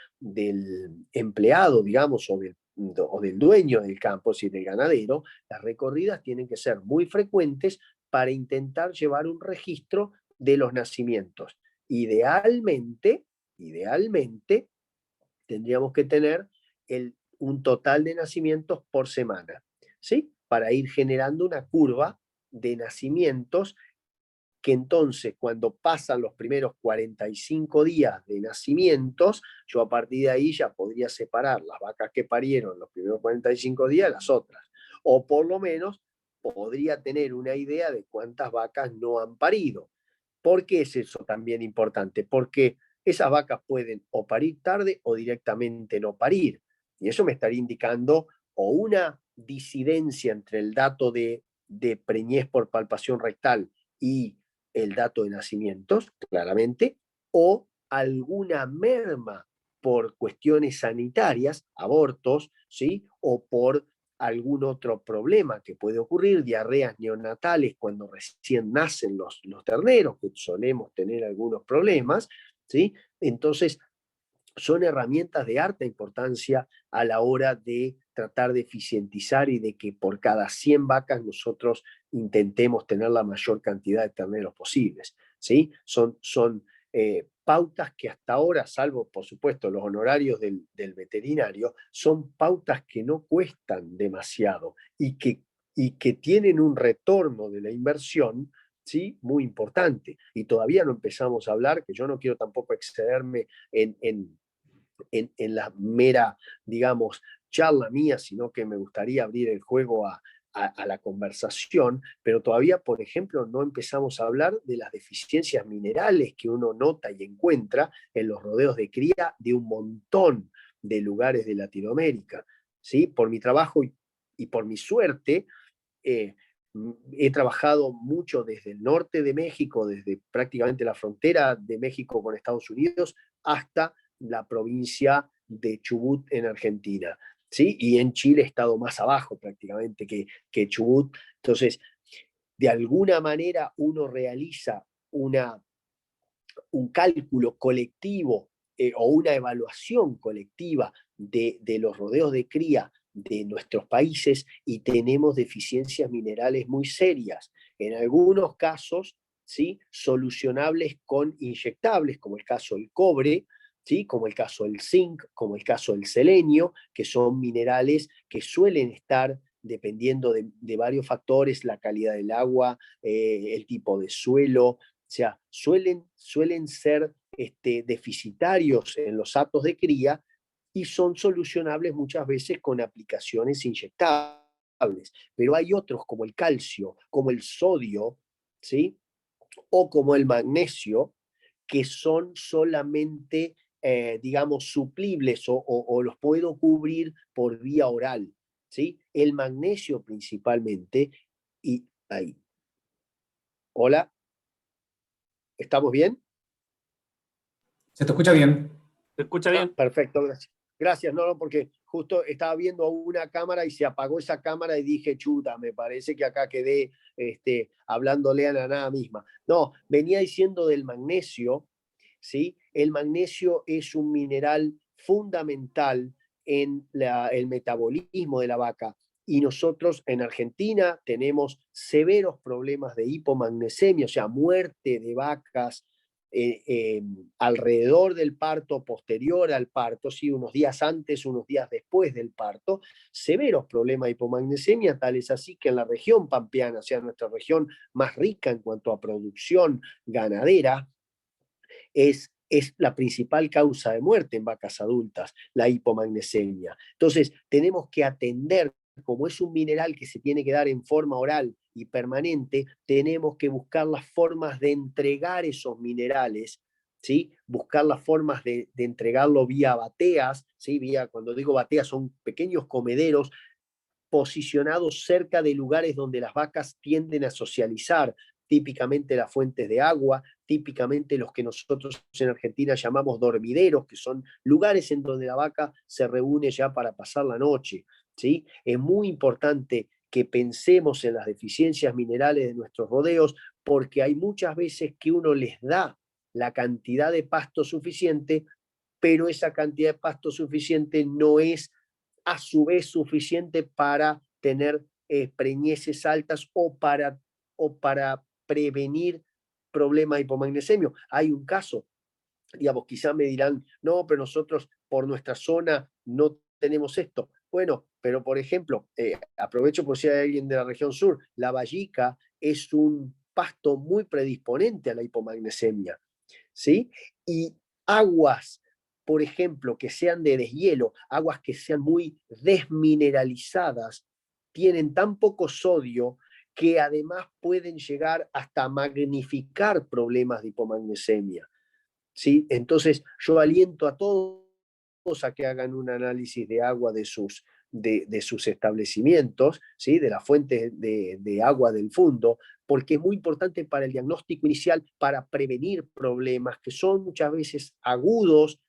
empleado, digamos, o del dueño del campo, si del ganadero, las recorridas tienen que ser muy frecuentes para intentar llevar un registro de los nacimientos. Idealmente, tendríamos que tener un total de nacimientos por semana, ¿sí? Para ir generando una curva de nacimientos que entonces cuando pasan los primeros 45 días de nacimientos, yo a partir de ahí ya podría separar las vacas que parieron los primeros 45 días de las otras. O por lo menos podría tener una idea de cuántas vacas no han parido. ¿Por qué es eso también importante? Porque esas vacas pueden o parir tarde o directamente no parir. Y eso me estaría indicando o una disidencia entre el dato de preñez por palpación rectal y el dato de nacimientos, claramente, o alguna merma por cuestiones sanitarias, abortos, ¿sí? O por algún otro problema que puede ocurrir, diarreas neonatales cuando recién nacen los terneros, que solemos tener algunos problemas, ¿sí? Entonces, son herramientas de alta importancia a la hora de tratar de eficientizar y de que por cada 100 vacas nosotros intentemos tener la mayor cantidad de terneros posibles, ¿sí? Son pautas que hasta ahora, salvo por supuesto los honorarios del veterinario, son pautas que no cuestan demasiado y que tienen un retorno de la inversión, ¿sí? Muy importante. Y todavía no empezamos a hablar, que yo no quiero tampoco excederme en la mera, digamos, charla mía, sino que me gustaría abrir el juego a la conversación, pero todavía, por ejemplo, no empezamos a hablar de las deficiencias minerales que uno nota y encuentra en los rodeos de cría de un montón de lugares de Latinoamérica. ¿Sí? Por mi trabajo y por mi suerte, he trabajado mucho desde el norte de México, desde prácticamente la frontera de México con Estados Unidos, hasta la provincia de Chubut en Argentina, ¿sí? Y en Chile he estado más abajo prácticamente que Chubut. Entonces, de alguna manera uno realiza un cálculo colectivo o una evaluación colectiva de los rodeos de cría de nuestros países y tenemos deficiencias minerales muy serias. En algunos casos, ¿sí?, solucionables con inyectables, como el caso del cobre, ¿sí?, como el caso del zinc, como el caso del selenio, que son minerales que suelen estar dependiendo de varios factores, la calidad del agua, el tipo de suelo, o sea, suelen ser deficitarios en los aptos de cría y son solucionables muchas veces con aplicaciones inyectables. Pero hay otros como el calcio, como el sodio, ¿sí?, o como el magnesio, que son solamente, digamos, suplibles o los puedo cubrir por vía oral, ¿sí? El magnesio principalmente, y ahí. Hola, ¿estamos bien? ¿Se te escucha bien? ¿Se escucha bien? Perfecto, gracias. Gracias, no, porque justo estaba viendo una cámara y se apagó esa cámara y dije, chuta, me parece que acá quedé hablándole a la nada misma. No, venía diciendo del magnesio, ¿sí? El magnesio es un mineral fundamental en el metabolismo de la vaca y nosotros en Argentina tenemos severos problemas de hipomagnesemia, o sea, muerte de vacas alrededor del parto, posterior al parto, ¿sí?, unos días antes, unos días después del parto, severos problemas de hipomagnesemia, tal es así que en la región pampeana, o sea, nuestra región más rica en cuanto a producción ganadera, es la principal causa de muerte en vacas adultas, la hipomagnesemia. Entonces, tenemos que atender, como es un mineral que se tiene que dar en forma oral y permanente, tenemos que buscar las formas de entregar esos minerales, ¿sí? Buscar las formas de entregarlo vía bateas, ¿sí? Cuando digo bateas, son pequeños comederos posicionados cerca de lugares donde las vacas tienden a socializar, típicamente las fuentes de agua, típicamente los que nosotros en Argentina llamamos dormideros, que son lugares en donde la vaca se reúne ya para pasar la noche, ¿sí? Es muy importante que pensemos en las deficiencias minerales de nuestros rodeos, porque hay muchas veces que uno les da la cantidad de pasto suficiente, pero esa cantidad de pasto suficiente no es a su vez suficiente para tener preñeces altas o para prevenir problemas de hipomagnesemia. Hay un caso, digamos, quizá me dirán, no, pero nosotros por nuestra zona no tenemos esto. Bueno, pero por ejemplo, aprovecho por si hay alguien de la región sur, la vallica es un pasto muy predisponente a la hipomagnesemia, ¿sí? Y aguas, por ejemplo, que sean de deshielo, aguas que sean muy desmineralizadas, tienen tan poco sodio que además pueden llegar hasta magnificar problemas de hipomagnesemia, ¿sí? Entonces, yo aliento a todos a que hagan un análisis de agua de sus establecimientos, ¿sí?, de la fuente de agua del fundo, porque es muy importante para el diagnóstico inicial, para prevenir problemas que son muchas veces agudos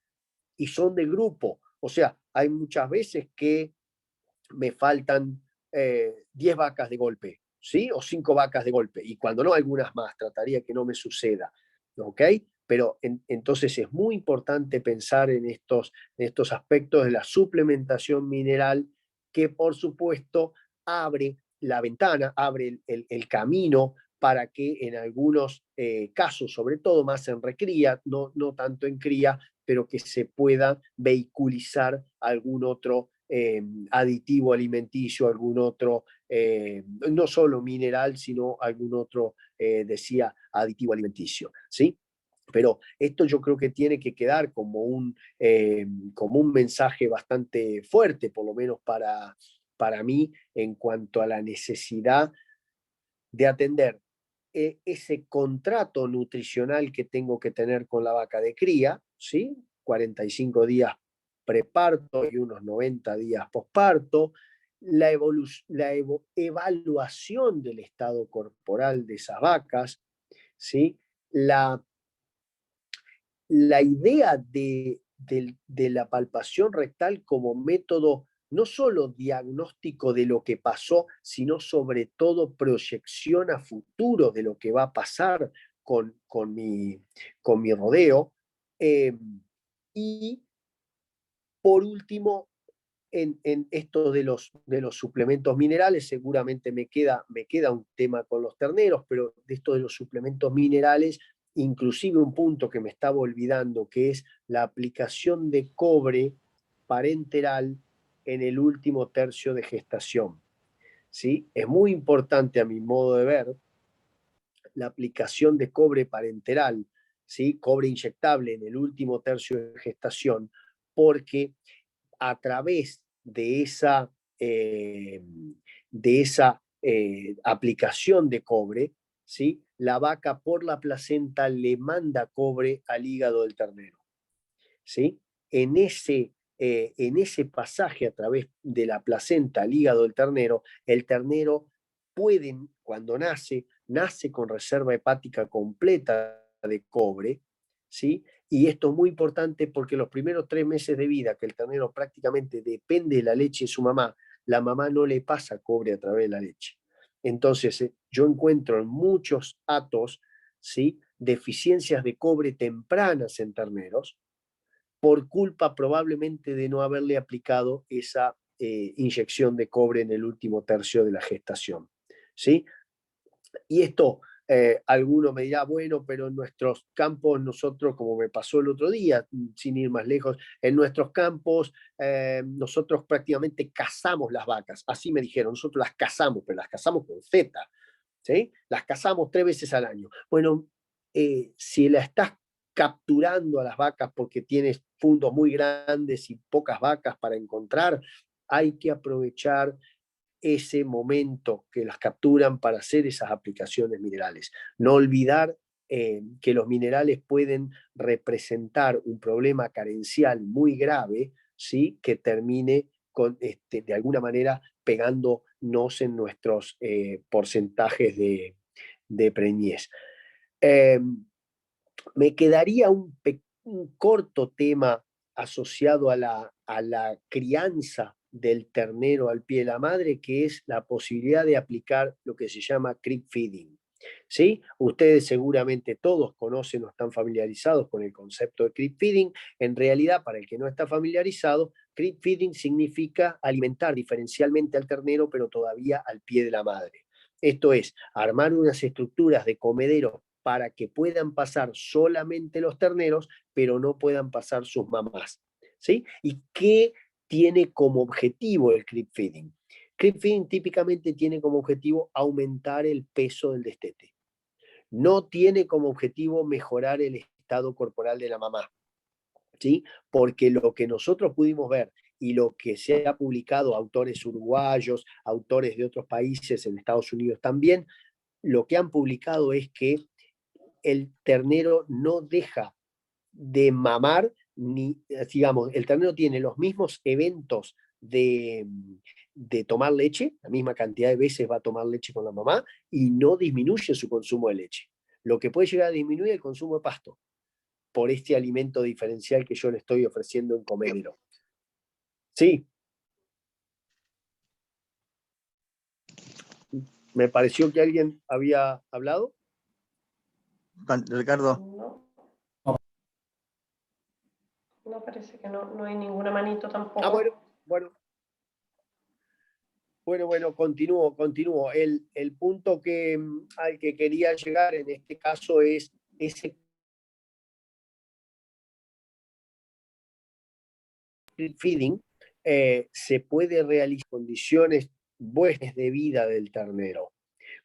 y son de grupo. O sea, hay muchas veces que me faltan 10 vacas de golpe, ¿sí? O 5 vacas de golpe. Y cuando no, algunas más. Trataría que no me suceda, ¿ok? Pero entonces es muy importante pensar en estos aspectos de la suplementación mineral que, por supuesto, abre la ventana, abre el camino para que en algunos casos, sobre todo más en recría, no tanto en cría, pero que se pueda vehiculizar algún otro aditivo alimenticio, algún otro, no solo mineral, sino algún otro, decía, aditivo alimenticio, ¿sí? Pero esto yo creo que tiene que quedar como un mensaje bastante fuerte, por lo menos para mí, en cuanto a la necesidad de atender ese contrato nutricional que tengo que tener con la vaca de cría, ¿sí? 45 días preparto y unos 90 días posparto, evaluación del estado corporal de esas vacas, ¿sí? La idea de la palpación rectal como método no solo diagnóstico de lo que pasó, sino sobre todo proyección a futuro de lo que va a pasar con mi rodeo. Y por último, en esto de los suplementos minerales, seguramente me queda un tema con los terneros, pero de esto de los suplementos minerales, inclusive un punto que me estaba olvidando, que es la aplicación de cobre parenteral en el último tercio de gestación. ¿Sí? Es muy importante, a mi modo de ver, la aplicación de cobre parenteral, ¿sí? Cobre inyectable en el último tercio de gestación, porque a través de esa aplicación de cobre, ¿sí? La vaca por la placenta le manda cobre al hígado del ternero, ¿sí? En ese pasaje a través de la placenta al hígado del ternero, el ternero puede, cuando nace con reserva hepática completa de cobre, ¿sí? Y esto es muy importante porque los primeros 3 meses de vida, que el ternero prácticamente depende de la leche de su mamá, la mamá no le pasa cobre a través de la leche. Entonces, yo encuentro en muchos hatos, ¿sí? Deficiencias de cobre tempranas en terneros, por culpa probablemente de no haberle aplicado esa inyección de cobre en el último tercio de la gestación, ¿sí? Y esto, alguno me dirá, bueno, pero en nuestros campos, nosotros, como me pasó el otro día, sin ir más lejos, en nuestros campos, nosotros prácticamente cazamos las vacas, así me dijeron, nosotros las cazamos, pero las cazamos con Z, ¿sí? Las cazamos 3 veces al año. Bueno, si la estás capturando a las vacas porque tienes fundos muy grandes y pocas vacas para encontrar, hay que aprovechar ese momento que las capturan para hacer esas aplicaciones minerales. No olvidar que los minerales pueden representar un problema carencial muy grave, ¿sí? Que termine con, de alguna manera pegándonos en nuestros porcentajes de preñez. Me quedaría un corto tema asociado a la crianza del ternero al pie de la madre, que es la posibilidad de aplicar lo que se llama creep feeding. ¿Sí? Ustedes seguramente todos conocen o están familiarizados con el concepto de creep feeding. En realidad, para el que no está familiarizado, creep feeding significa alimentar diferencialmente al ternero, pero todavía al pie de la madre. Esto es, armar unas estructuras de comedero para que puedan pasar solamente los terneros, pero no puedan pasar sus mamás. ¿Sí? ¿Y qué tiene como objetivo el creep feeding? Creep feeding típicamente tiene como objetivo aumentar el peso del destete. No tiene como objetivo mejorar el estado corporal de la mamá, ¿sí? Porque lo que nosotros pudimos ver y lo que se ha publicado, autores uruguayos, autores de otros países, en Estados Unidos también, lo que han publicado es que el ternero no deja de mamar, ni, digamos, el ternero tiene los mismos eventos de tomar leche, la misma cantidad de veces va a tomar leche con la mamá y no disminuye su consumo de leche. Lo que puede llegar a disminuir es el consumo de pasto por este alimento diferencial que yo le estoy ofreciendo en comedero. Sí. Me pareció que alguien había hablado. Ricardo. No, parece que no hay ninguna manito tampoco. Ah, bueno, continúo. El punto al que quería llegar en este caso es ese feeding se puede realizar en condiciones buenas de vida del ternero,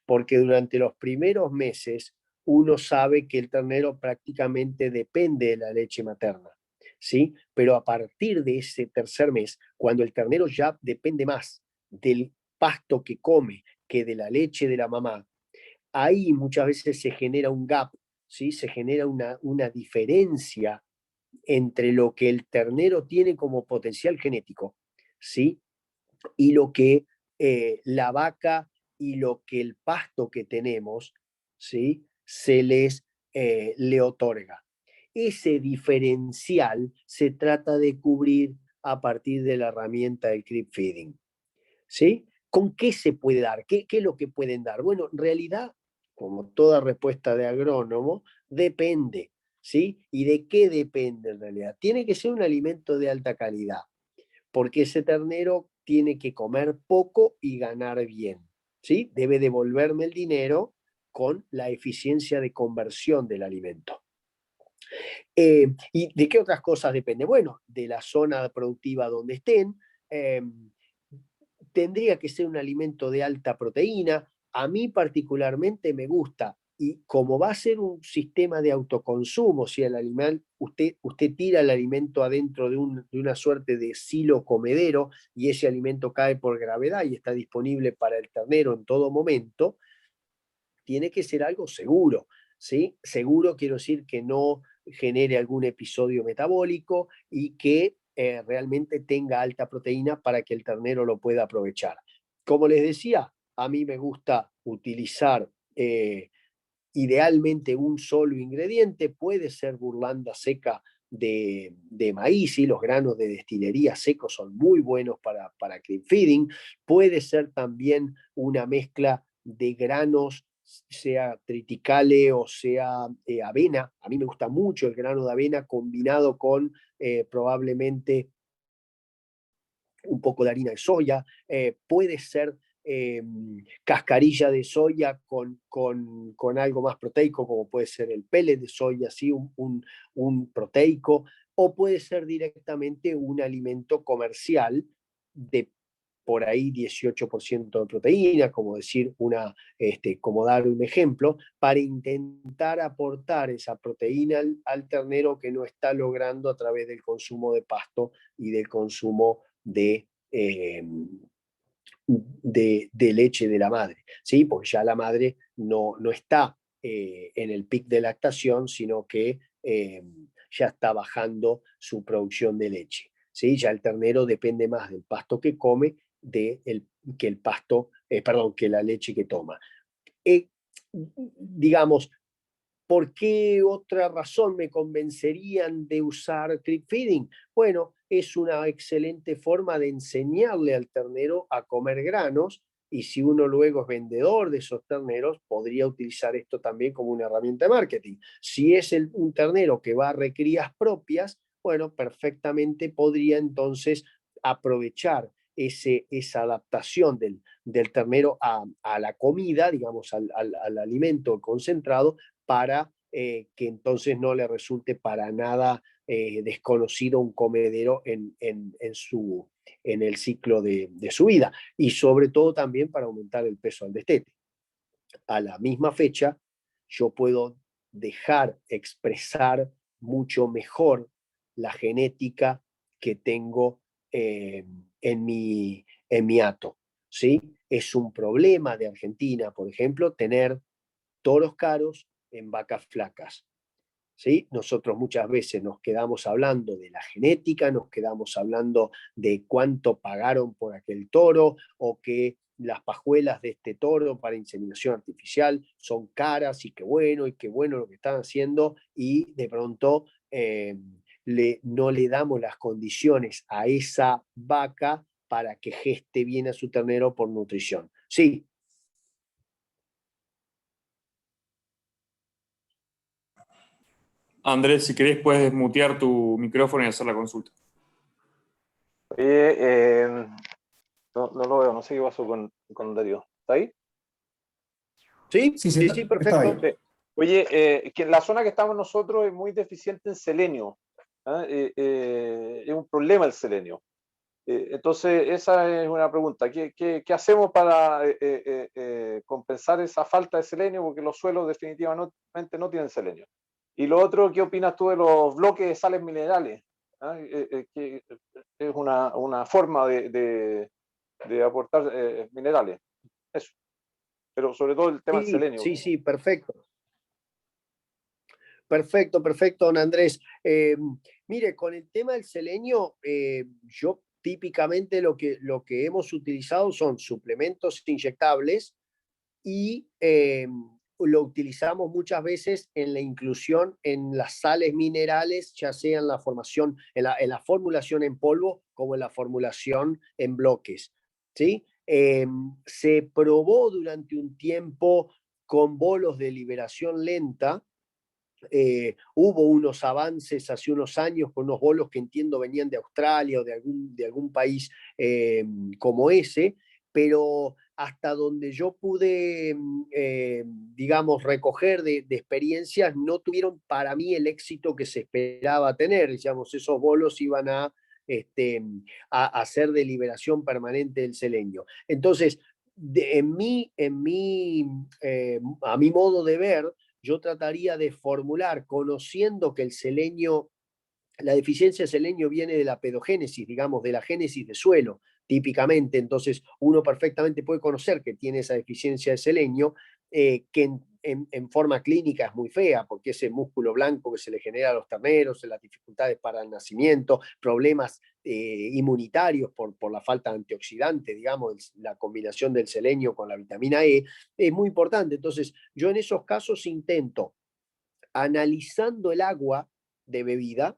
porque durante los primeros meses uno sabe que el ternero prácticamente depende de la leche materna, ¿sí? Pero a partir de ese tercer mes, cuando el ternero ya depende más del pasto que come que de la leche de la mamá, ahí muchas veces se genera un gap, ¿sí? Se genera una diferencia entre lo que el ternero tiene como potencial genético, ¿sí? y lo que la vaca y lo que el pasto que tenemos, ¿sí?, se le otorga. Ese diferencial se trata de cubrir a partir de la herramienta del creep feeding, ¿sí? ¿Con qué se puede dar? ¿Qué es lo que pueden dar? Bueno, en realidad, como toda respuesta de agrónomo, depende, ¿sí? ¿Y de qué depende en realidad? Tiene que ser un alimento de alta calidad, porque ese ternero tiene que comer poco y ganar bien, ¿sí? Debe devolverme el dinero con la eficiencia de conversión del alimento. ¿Y de qué otras cosas depende? Bueno, de la zona productiva donde estén. Tendría que ser un alimento de alta proteína. A mí particularmente me gusta, y como va a ser un sistema de autoconsumo, si el animal, usted tira el alimento adentro de una suerte de silo comedero y ese alimento cae por gravedad y está disponible para el ternero en todo momento, tiene que ser algo seguro, ¿sí? Seguro quiero decir que no genere algún episodio metabólico y que realmente tenga alta proteína para que el ternero lo pueda aprovechar. Como les decía, a mí me gusta utilizar idealmente un solo ingrediente, puede ser burlanda seca de maíz, y los granos de destilería secos son muy buenos para cream feeding, puede ser también una mezcla de granos, sea triticale o sea avena. A mí me gusta mucho el grano de avena combinado con probablemente un poco de harina de soya, puede ser cascarilla de soya con algo más proteico, como puede ser el pellet de soya, ¿sí? Un proteico, o puede ser directamente un alimento comercial de por ahí 18% de proteína, como decir como dar un ejemplo, para intentar aportar esa proteína al ternero que no está logrando a través del consumo de pasto y del consumo de leche de la madre, ¿sí? Porque ya la madre no está en el pic de lactación, sino que ya está bajando su producción de leche, ¿sí? Ya el ternero depende más del pasto que come que el pasto, perdón, que la leche que toma. Digamos, ¿por qué otra razón me convencerían de usar creep feeding? Bueno, es una excelente forma de enseñarle al ternero a comer granos, y si uno luego es vendedor de esos terneros, podría utilizar esto también como una herramienta de marketing. Si es un ternero que va a recrías propias, bueno, perfectamente podría entonces aprovechar esa adaptación del ternero a la comida, digamos, al alimento concentrado, para que entonces no le resulte para nada desconocido un comedero en el ciclo de su vida, y sobre todo también para aumentar el peso al destete. A la misma fecha, yo puedo dejar expresar mucho mejor la genética que tengo en mi hato, ¿sí? Es un problema de Argentina, por ejemplo, tener toros caros en vacas flacas, ¿sí? Nosotros muchas veces nos quedamos hablando de la genética, nos quedamos hablando de cuánto pagaron por aquel toro, o que las pajuelas de este toro para inseminación artificial son caras, y qué bueno lo que están haciendo, y de pronto no le damos las condiciones a esa vaca para que geste bien a su ternero por nutrición. Sí. Andrés, si querés puedes mutear tu micrófono y hacer la consulta. Oye, no lo veo, no sé qué pasó con Darío. ¿Está ahí? Sí, perfecto. Sí. Oye, que la zona que estamos nosotros es muy deficiente en selenio. Es un problema el selenio. Entonces, esa es una pregunta. ¿Qué hacemos para compensar esa falta de selenio? Porque los suelos definitivamente no tienen selenio. Y lo otro, ¿qué opinas tú de los bloques de sales minerales? Que es una forma de aportar minerales. Eso. Pero sobre todo el tema del selenio. Sí, perfecto. Perfecto, don Andrés. Mire, con el tema del selenio, yo típicamente lo que hemos utilizado son suplementos inyectables y lo utilizamos muchas veces en la inclusión en las sales minerales, ya sea en la formación, en la formulación en polvo como en la formulación en bloques, ¿sí? Se probó durante un tiempo con bolos de liberación lenta. Hubo unos avances hace unos años con unos bolos que entiendo venían de Australia o de algún país como ese, pero hasta donde yo pude, digamos, recoger de experiencias, no tuvieron para mí el éxito que se esperaba tener. Digamos, esos bolos iban a hacer de liberación permanente del selenio. Entonces, a mi modo de ver, yo trataría de formular, conociendo que el selenio, la deficiencia de selenio viene de la pedogénesis, digamos, de la génesis de suelo, típicamente. Entonces, uno perfectamente puede conocer que tiene esa deficiencia de selenio, que en forma clínica es muy fea, porque ese músculo blanco que se le genera a los terneros, las dificultades para el nacimiento, problemas inmunitarios por la falta de antioxidante, digamos, la combinación del selenio con la vitamina E, es muy importante. Entonces, yo en esos casos intento, analizando el agua de bebida,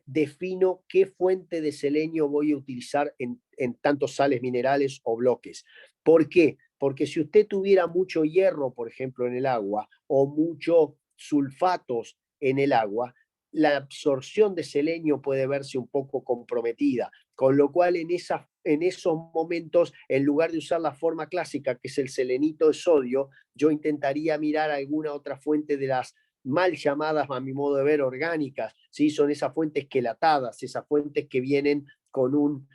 defino qué fuente de selenio voy a utilizar en tantos sales minerales o bloques. ¿Por qué? Porque si usted tuviera mucho hierro, por ejemplo, en el agua, o muchos sulfatos en el agua, la absorción de selenio puede verse un poco comprometida, con lo cual en esos momentos, en lugar de usar la forma clásica, que es el selenito de sodio, yo intentaría mirar alguna otra fuente de las mal llamadas, a mi modo de ver, orgánicas, ¿sí? Son esas fuentes quelatadas, esas fuentes que vienen con un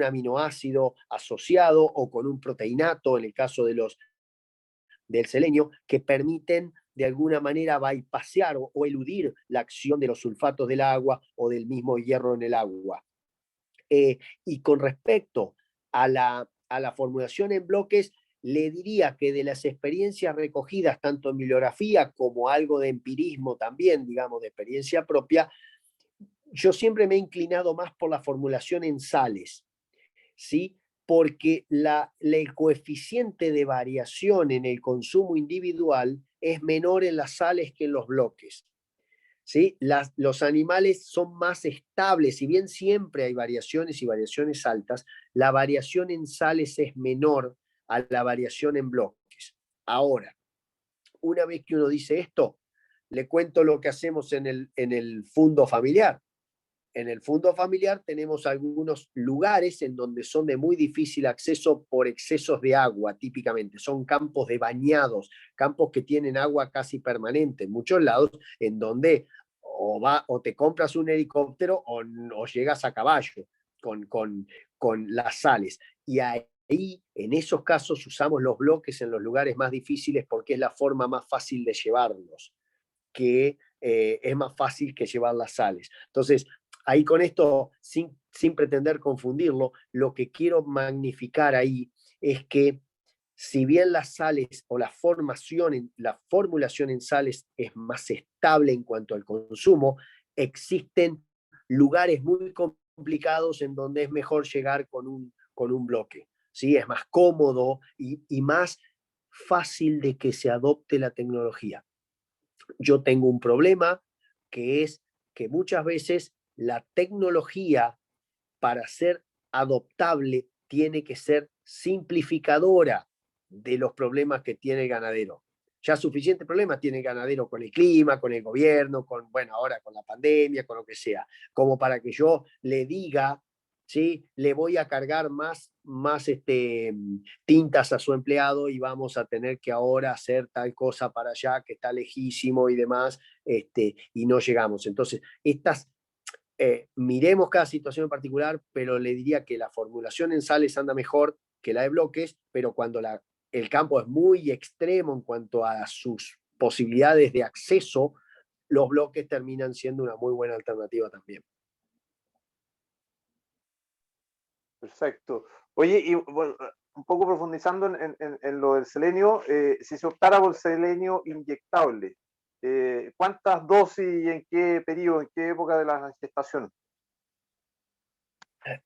aminoácido asociado o con un proteinato, en el caso del selenio, que permiten de alguna manera bypassear o eludir la acción de los sulfatos del agua o del mismo hierro en el agua. Y con respecto a la formulación en bloques, le diría que de las experiencias recogidas, tanto en bibliografía como algo de empirismo también, digamos, de experiencia propia, yo siempre me he inclinado más por la formulación en sales, ¿sí? Porque el coeficiente de variación en el consumo individual es menor en las sales que en los bloques. ¿Sí? Los animales son más estables, si bien siempre hay variaciones y variaciones altas, la variación en sales es menor a la variación en bloques. Ahora, una vez que uno dice esto, le cuento lo que hacemos en el fondo familiar. En el fondo familiar tenemos algunos lugares en donde son de muy difícil acceso por excesos de agua, típicamente. Son campos de bañados, campos que tienen agua casi permanente en muchos lados, en donde o te compras un helicóptero o llegas a caballo con las sales. Y ahí, en esos casos, usamos los bloques en los lugares más difíciles porque es la forma más fácil de llevarlos, que es más fácil que llevar las sales. Entonces, ahí con esto, sin pretender confundirlo, lo que quiero magnificar ahí es que si bien las sales o la formulación en sales es más estable en cuanto al consumo, existen lugares muy complicados en donde es mejor llegar con un bloque, ¿sí? Es más cómodo y más fácil de que se adopte la tecnología. Yo tengo un problema, que es que muchas veces la tecnología, para ser adoptable, tiene que ser simplificadora de los problemas que tiene el ganadero. Ya suficiente problema tiene el ganadero con el clima, con el gobierno, bueno, ahora con la pandemia, con lo que sea, como para que yo le diga, ¿sí? Le voy a cargar más tintas a su empleado y vamos a tener que ahora hacer tal cosa para allá que está lejísimo y demás, y no llegamos. Entonces, miremos cada situación en particular, pero le diría que la formulación en sales anda mejor que la de bloques, pero cuando el campo es muy extremo en cuanto a sus posibilidades de acceso, los bloques terminan siendo una muy buena alternativa también. Perfecto. Oye, y bueno, un poco profundizando en lo del selenio, si se optara por selenio inyectable, ¿cuántas dosis y en qué periodo, en qué época de la gestación?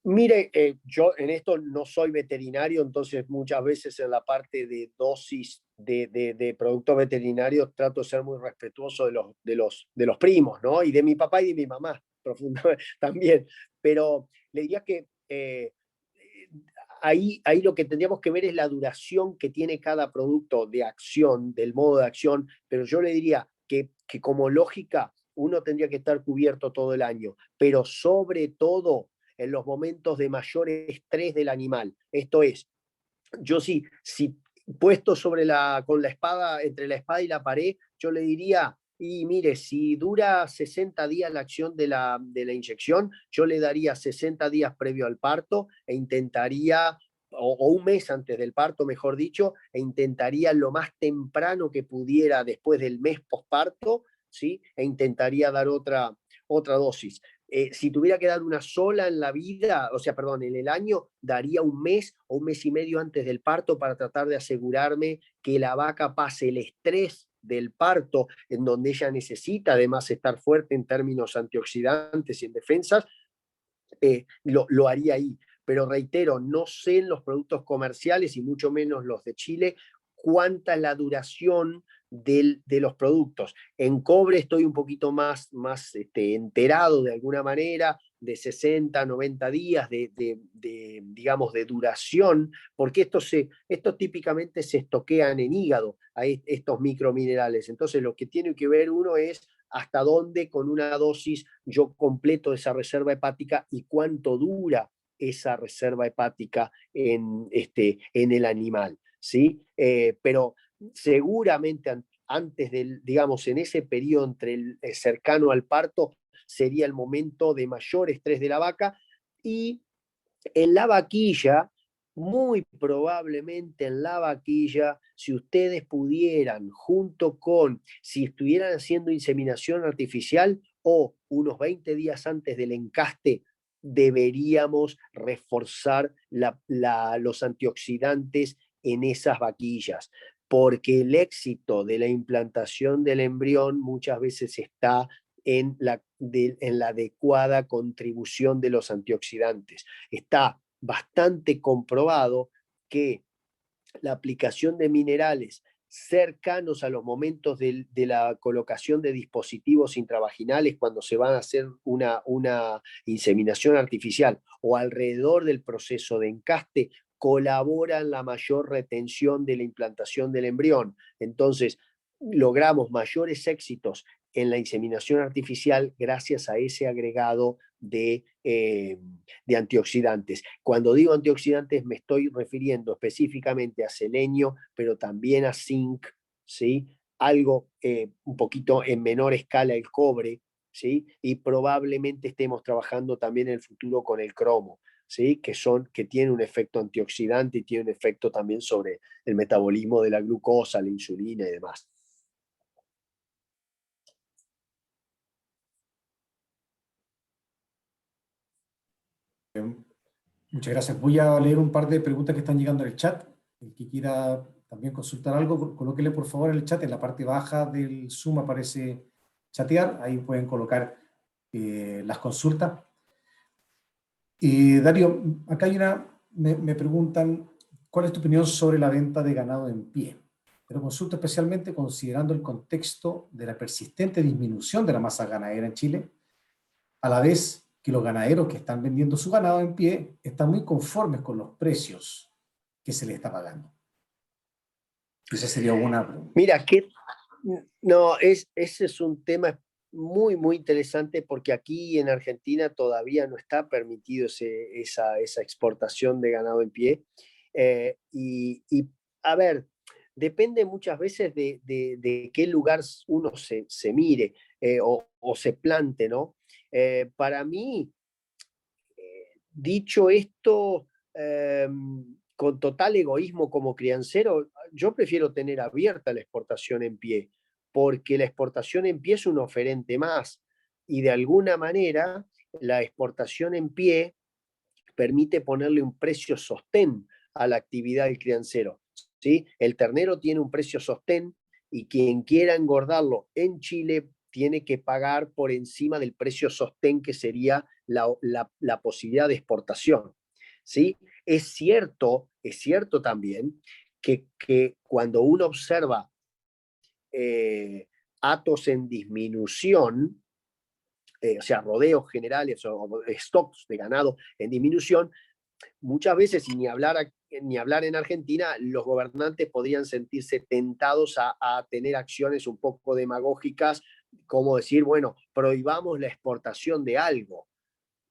Mire, yo en esto no soy veterinario, entonces muchas veces en la parte de dosis de productos veterinarios trato de ser muy respetuoso de los primos, ¿no? Y de mi papá y de mi mamá, profundamente también. Pero le diría que ahí lo que tendríamos que ver es la duración que tiene cada producto de acción, del modo de acción, pero yo le diría que como lógica uno tendría que estar cubierto todo el año, pero sobre todo en los momentos de mayor estrés del animal. Esto es, yo sí, si puesto con la espada, entre la espada y la pared, yo le diría, y mire, si dura 60 días la acción de la inyección, yo le daría 60 días previo al parto e intentaría, o un mes antes del parto, mejor dicho, e intentaría lo más temprano que pudiera después del mes posparto, ¿sí? E intentaría dar otra dosis. Si tuviera que dar una sola en la vida, o sea, perdón, en el año, daría un mes o un mes y medio antes del parto para tratar de asegurarme que la vaca pase el estrés del parto, en donde ella necesita además estar fuerte en términos antioxidantes y en defensas, lo haría ahí. Pero reitero, no sé en los productos comerciales y mucho menos los de Chile cuánta es la duración de los productos. En cobre estoy un poquito más enterado de alguna manera, de 60, 90 días digamos, de duración, porque estos típicamente se estoquean en hígado, a estos microminerales. Entonces lo que tiene que ver uno es hasta dónde con una dosis yo completo esa reserva hepática y cuánto dura esa reserva hepática en el animal, ¿sí? Pero seguramente antes digamos, en ese periodo entre el cercano al parto, sería el momento de mayor estrés de la vaca, y en la vaquilla, muy probablemente en la vaquilla, si ustedes pudieran, junto con, si estuvieran haciendo inseminación artificial o unos 20 días antes del encaste, deberíamos reforzar los antioxidantes en esas vaquillas, porque el éxito de la implantación del embrión muchas veces está en la adecuada contribución de los antioxidantes. Está bastante comprobado que la aplicación de minerales cercanos a los momentos de la colocación de dispositivos intravaginales cuando se van a hacer una inseminación artificial o alrededor del proceso de encaste colabora en la mayor retención de la implantación del embrión. Entonces, logramos mayores éxitos en la inseminación artificial gracias a ese agregado de antioxidantes. Cuando digo antioxidantes me estoy refiriendo específicamente a selenio, pero también a zinc, ¿sí? Algo un poquito en menor escala el cobre, ¿sí? Y probablemente estemos trabajando también en el futuro con el cromo, ¿sí? Que tiene un efecto antioxidante y tiene un efecto también sobre el metabolismo de la glucosa, la insulina y demás. Muchas gracias. Voy a leer un par de preguntas que están llegando en el chat. El que quiera también consultar algo, colóquele por favor en el chat. En la parte baja del Zoom aparece chatear. Ahí pueden colocar las consultas. Darío, acá hay me preguntan, ¿cuál es tu opinión sobre la venta de ganado en pie? Pero consulto especialmente considerando el contexto de la persistente disminución de la masa ganadera en Chile, a la vez que los ganaderos que están vendiendo su ganado en pie están muy conformes con los precios que se les está pagando. Esa sería una pregunta. Mira, ese es un tema muy, muy interesante porque aquí en Argentina todavía no está permitido esa exportación de ganado en pie. Y a ver, depende muchas veces de qué lugar uno se mire o se plante, ¿no? Para mí, dicho esto, con total egoísmo como criancero, yo prefiero tener abierta la exportación en pie, porque la exportación en pie es un oferente más y de alguna manera la exportación en pie permite ponerle un precio sostén a la actividad del criancero, ¿sí? El ternero tiene un precio sostén y quien quiera engordarlo en Chile tiene que pagar por encima del precio sostén, que sería la posibilidad de exportación. ¿Sí? Es cierto también que cuando uno observa atos en disminución, o sea, rodeos generales o stocks de ganado en disminución, muchas veces, y ni hablar en Argentina, los gobernantes podrían sentirse tentados a tener acciones un poco demagógicas, como decir, bueno, prohibamos la exportación de algo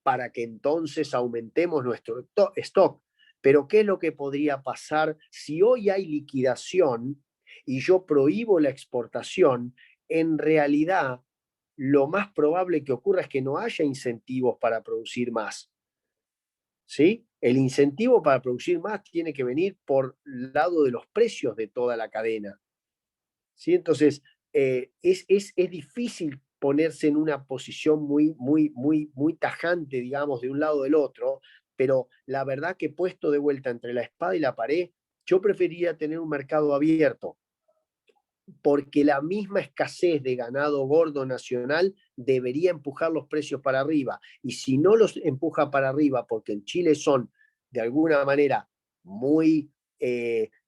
para que entonces aumentemos nuestro stock. Pero ¿qué es lo que podría pasar si hoy hay liquidación y yo prohíbo la exportación? En realidad, lo más probable que ocurra es que no haya incentivos para producir más. ¿Sí? El incentivo para producir más tiene que venir por el lado de los precios de toda la cadena. ¿Sí? Entonces, es difícil ponerse en una posición muy tajante, digamos, de un lado o del otro, pero la verdad que puesto de vuelta entre la espada y la pared, yo preferiría tener un mercado abierto, porque la misma escasez de ganado gordo nacional debería empujar los precios para arriba. Y si no los empuja para arriba, porque en Chile son de alguna manera muy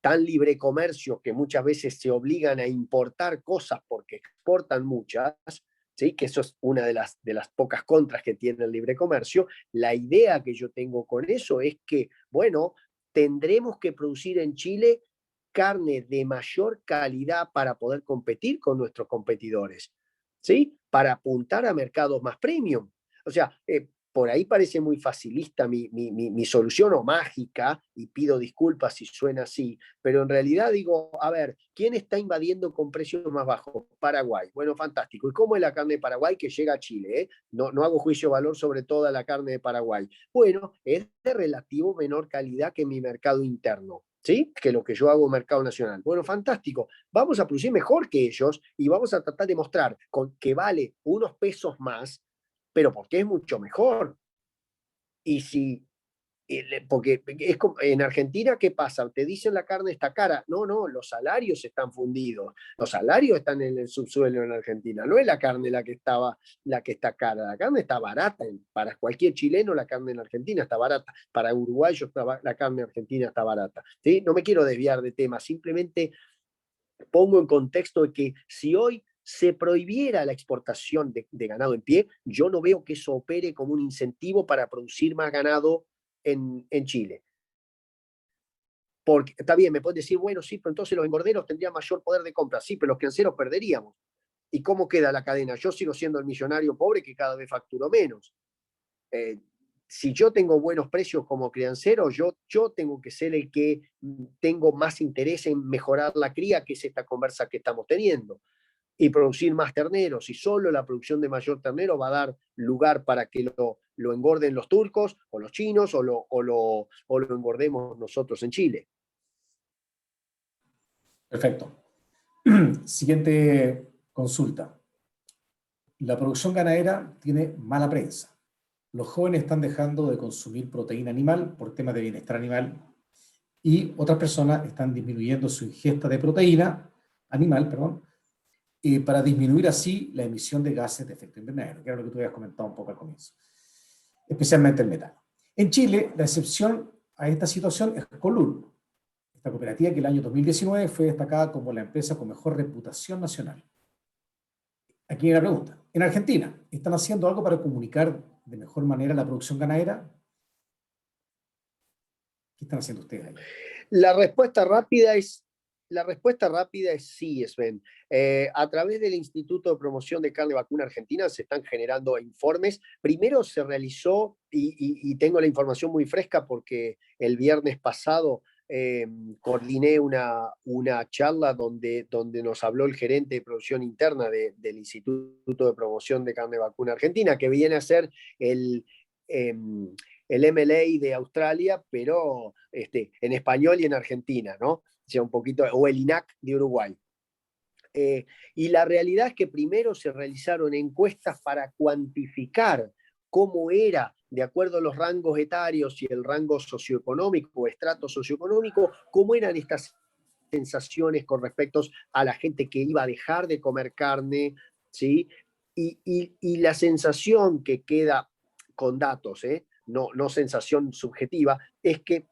tan libre comercio que muchas veces se obligan a importar cosas porque exportan muchas, ¿sí? Que eso es una de las pocas contras que tiene el libre comercio. La idea que yo tengo con eso es que, bueno, tendremos que producir en Chile carne de mayor calidad para poder competir con nuestros competidores, ¿sí? Para apuntar a mercados más premium. O sea, por ahí parece muy facilista mi solución o mágica, y pido disculpas si suena así, pero en realidad digo, a ver, ¿quién está invadiendo con precios más bajos? Paraguay. Bueno, fantástico. ¿Y cómo es la carne de Paraguay que llega a Chile? No hago juicio de valor sobre toda la carne de Paraguay. Bueno, es de relativo menor calidad que mi mercado interno. ¿Sí? Que lo que yo hago en mercado nacional. Bueno, fantástico. Vamos a producir mejor que ellos y vamos a tratar de mostrar que vale unos pesos más, pero porque es mucho mejor. Y si, porque es como, en Argentina, ¿qué pasa? Te dicen la carne está cara. No, los salarios están fundidos. Los salarios están en el subsuelo en Argentina. No es la carne la que está cara. La carne está barata. Para cualquier chileno la carne en Argentina está barata. Para uruguayos la carne argentina está barata. ¿Sí? No me quiero desviar de tema. Simplemente pongo en contexto de que si hoy se prohibiera la exportación de ganado en pie, yo no veo que eso opere como un incentivo para producir más ganado en Chile. Porque está bien, me pueden decir, bueno, sí, pero entonces los engorderos tendrían mayor poder de compra. Sí, pero los crianceros perderíamos. ¿Y cómo queda la cadena? Yo sigo siendo el millonario pobre que cada vez facturo menos. Si yo tengo buenos precios como criancero, yo tengo que ser el que tengo más interés en mejorar la cría, que es esta conversa que estamos teniendo, y producir más terneros. Y solo la producción de mayor ternero va a dar lugar para que lo engorden los turcos o los chinos o lo engordemos nosotros en Chile. Perfecto. Siguiente consulta. La producción ganadera tiene mala prensa. Los jóvenes están dejando de consumir proteína animal por temas de bienestar animal y otras personas están disminuyendo su ingesta de proteína animal, para disminuir así la emisión de gases de efecto invernadero, que era lo que tú habías comentado un poco al comienzo, especialmente el metano. En Chile, la excepción a esta situación es Colur, esta cooperativa que el año 2019 fue destacada como la empresa con mejor reputación nacional. Aquí hay una pregunta. En Argentina, ¿están haciendo algo para comunicar de mejor manera la producción ganadera? ¿Qué están haciendo ustedes ahí? La respuesta rápida es sí, Sven. A través del Instituto de Promoción de Carne Vacuna Argentina se están generando informes. Primero se realizó, y tengo la información muy fresca porque el viernes pasado coordiné una charla donde nos habló el gerente de producción interna del Instituto de Promoción de Carne Vacuna Argentina, que viene a ser el MLA de Australia, pero en español y en Argentina, ¿no? O sea, un poquito, o el INAC de Uruguay. Y la realidad es que primero se realizaron encuestas para cuantificar cómo era, de acuerdo a los rangos etarios y el rango socioeconómico, estrato socioeconómico, cómo eran estas sensaciones con respecto a la gente que iba a dejar de comer carne, ¿sí? Y la sensación que queda con datos, no sensación subjetiva, es que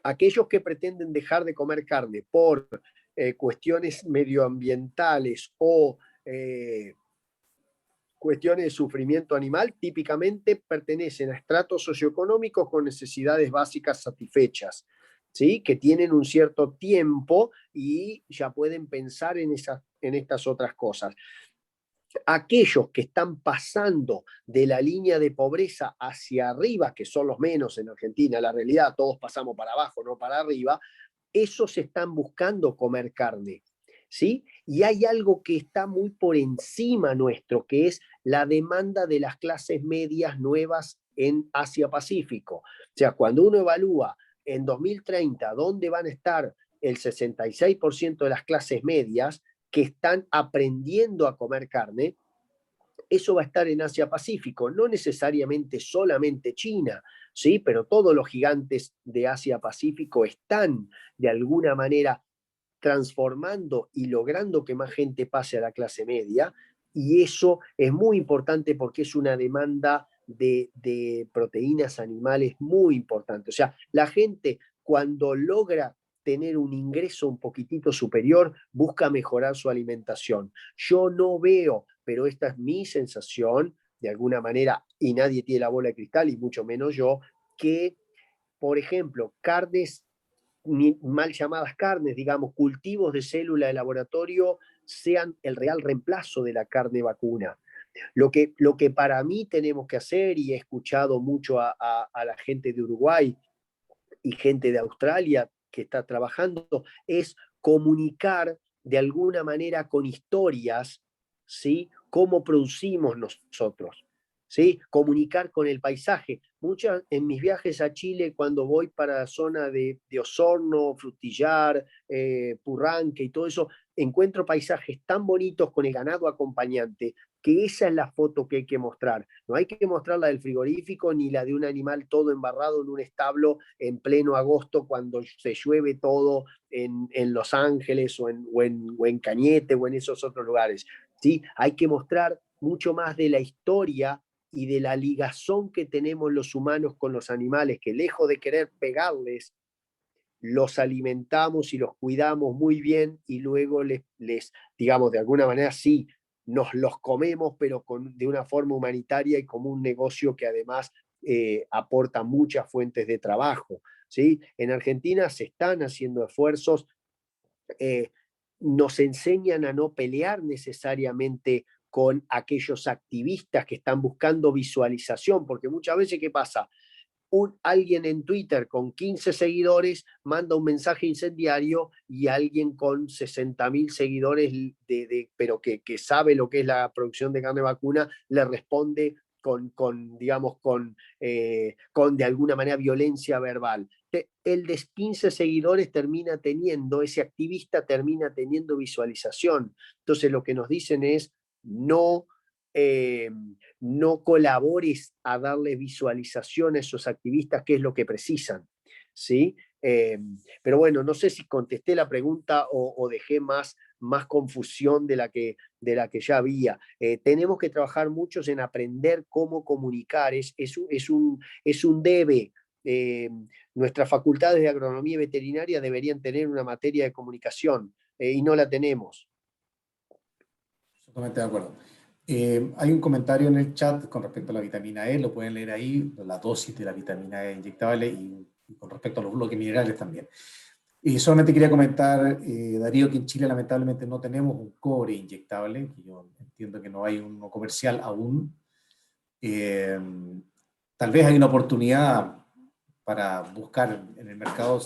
aquellos que pretenden dejar de comer carne por cuestiones medioambientales o cuestiones de sufrimiento animal, típicamente pertenecen a estratos socioeconómicos con necesidades básicas satisfechas, ¿sí? Que tienen un cierto tiempo y ya pueden pensar en estas otras cosas. Aquellos que están pasando de la línea de pobreza hacia arriba, que son los menos en Argentina, la realidad, todos pasamos para abajo, no para arriba, esos están buscando comer carne, ¿sí? Y hay algo que está muy por encima nuestro, que es la demanda de las clases medias nuevas en Asia-Pacífico. O sea, cuando uno evalúa en 2030 dónde van a estar el 66% de las clases medias, que están aprendiendo a comer carne, eso va a estar en Asia-Pacífico, no necesariamente solamente China, ¿sí? Pero todos los gigantes de Asia-Pacífico están de alguna manera transformando y logrando que más gente pase a la clase media, y eso es muy importante porque es una demanda de proteínas animales muy importante. O sea, la gente cuando logra tener un ingreso un poquitito superior, busca mejorar su alimentación. Yo no veo, pero esta es mi sensación, de alguna manera, y nadie tiene la bola de cristal, y mucho menos yo, que, por ejemplo, carnes, mal llamadas carnes, digamos, cultivos de célula de laboratorio, sean el real reemplazo de la carne vacuna. Lo que para mí tenemos que hacer, y he escuchado mucho a la gente de Uruguay y gente de Australia que está trabajando, es comunicar de alguna manera con historias, ¿sí? Cómo producimos nosotros, ¿sí? Comunicar con el paisaje. En mis viajes a Chile, cuando voy para la zona de Osorno, Frutillar, Purranque y todo eso, encuentro paisajes tan bonitos con el ganado acompañante, que esa es la foto que hay que mostrar. No hay que mostrar la del frigorífico ni la de un animal todo embarrado en un establo en pleno agosto cuando se llueve todo en Los Ángeles o en Cañete o en esos otros lugares, ¿sí? Hay que mostrar mucho más de la historia y de la ligazón que tenemos los humanos con los animales, que lejos de querer pegarles, los alimentamos y los cuidamos muy bien, y luego les digamos, de alguna manera sí, nos los comemos, pero de una forma humanitaria y como un negocio que además aporta muchas fuentes de trabajo, ¿sí? En Argentina se están haciendo esfuerzos, nos enseñan a no pelear necesariamente con aquellos activistas que están buscando visualización, porque muchas veces, ¿qué pasa? Alguien en Twitter con 15 seguidores manda un mensaje incendiario, y alguien con 60.000 seguidores, pero que sabe lo que es la producción de carne vacuna, le responde digamos, con de alguna manera violencia verbal. El de 15 seguidores termina teniendo, ese activista termina teniendo visualización. Entonces lo que nos dicen es no colabores a darle visualización a esos activistas, que es lo que precisan, ¿sí? Pero bueno, no sé si contesté la pregunta o dejé más confusión de la que ya había. Tenemos que trabajar mucho en aprender cómo comunicar, es un debe. Nuestras facultades de agronomía y veterinaria deberían tener una materia de comunicación, y no la tenemos. Totalmente de acuerdo. Hay un comentario en el chat con respecto a la vitamina E, lo pueden leer ahí, la dosis de la vitamina E inyectable, y con respecto a los bloques minerales también. Y solamente quería comentar, Darío, que en Chile lamentablemente no tenemos un cobre inyectable, que yo entiendo que no hay uno comercial aún. Tal vez hay una oportunidad para buscar en el mercado.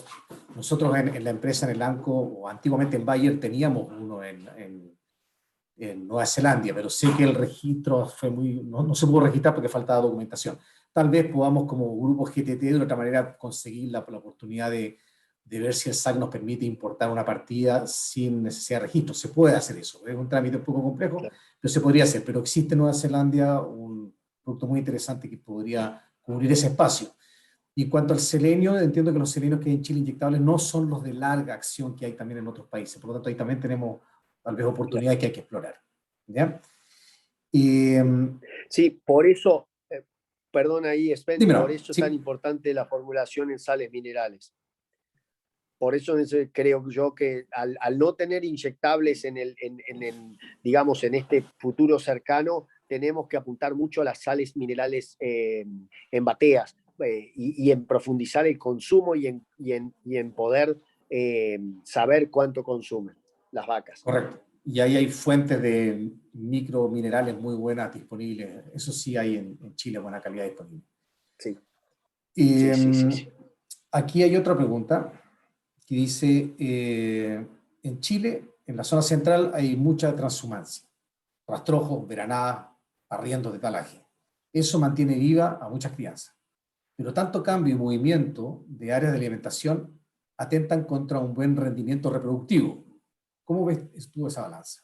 Nosotros en la empresa, en el ANCO, o antiguamente en Bayer, teníamos uno en Nueva Zelanda, pero sé que el registro fue no se pudo registrar porque faltaba documentación. Tal vez podamos, como grupo GTT, de otra manera conseguir la oportunidad de ver si el SAC nos permite importar una partida sin necesidad de registro. Se puede hacer eso, es un trámite un poco complejo, claro, pero se podría hacer. Pero existe en Nueva Zelanda un producto muy interesante que podría cubrir ese espacio. Y en cuanto al selenio, entiendo que los selenios que hay en Chile inyectables no son los de larga acción que hay también en otros países. Por lo tanto, ahí también tenemos tal vez oportunidades que hay que explorar, ¿ya? Sí, por eso, perdón ahí, Sven, dímelo, por eso sí. es tan importante la formulación en sales minerales. Por eso creo yo que al no tener inyectables digamos, en este futuro cercano, tenemos que apuntar mucho a las sales minerales en bateas y en profundizar el consumo y en poder saber cuánto consumen las vacas. Correcto. Y ahí hay fuentes de microminerales muy buenas disponibles. Eso sí hay en Chile, buena calidad disponible. Sí. Sí. Aquí hay otra pregunta que dice, en Chile, en la zona central, hay mucha transhumancia. Rastrojos, veranadas, arriendos de talaje. Eso mantiene viva a muchas crianzas. Pero tanto cambio y movimiento de áreas de alimentación atentan contra un buen rendimiento reproductivo. ¿Cómo ves tú esa balanza?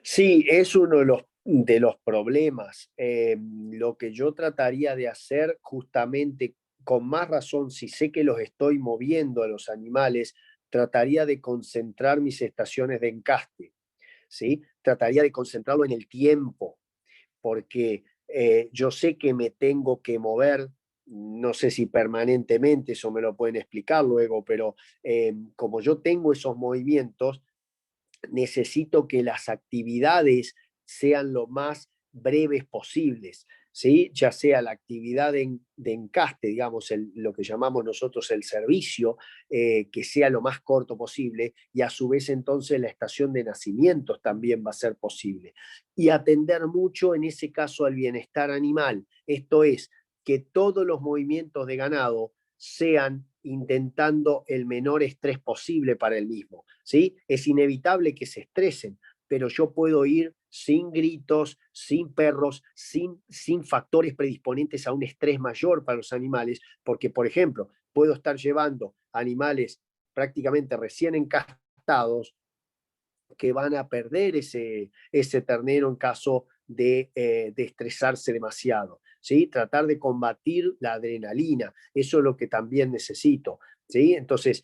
Sí, es uno de los problemas. Lo que yo trataría de hacer justamente, con más razón, si sé que los estoy moviendo a los animales, trataría de concentrar mis estaciones de encaste, ¿sí? Trataría de concentrarlo en el tiempo, porque yo sé que me tengo que mover, no sé si permanentemente, eso me lo pueden explicar luego, pero como yo tengo esos movimientos, necesito que las actividades sean lo más breves posibles, ¿sí? Ya sea la actividad de encaste, digamos, lo que llamamos nosotros el servicio, que sea lo más corto posible, y a su vez entonces la estación de nacimientos también va a ser posible. Y atender mucho en ese caso al bienestar animal, esto es, que todos los movimientos de ganado sean intentando el menor estrés posible para el mismo, ¿sí? Es inevitable que se estresen, pero yo puedo ir sin gritos, sin perros, sin factores predisponentes a un estrés mayor para los animales, porque, por ejemplo, puedo estar llevando animales prácticamente recién encastados que van a perder ese ternero en caso de estresarse demasiado, ¿sí? Tratar de combatir la adrenalina, eso es lo que también necesito, ¿sí? Entonces,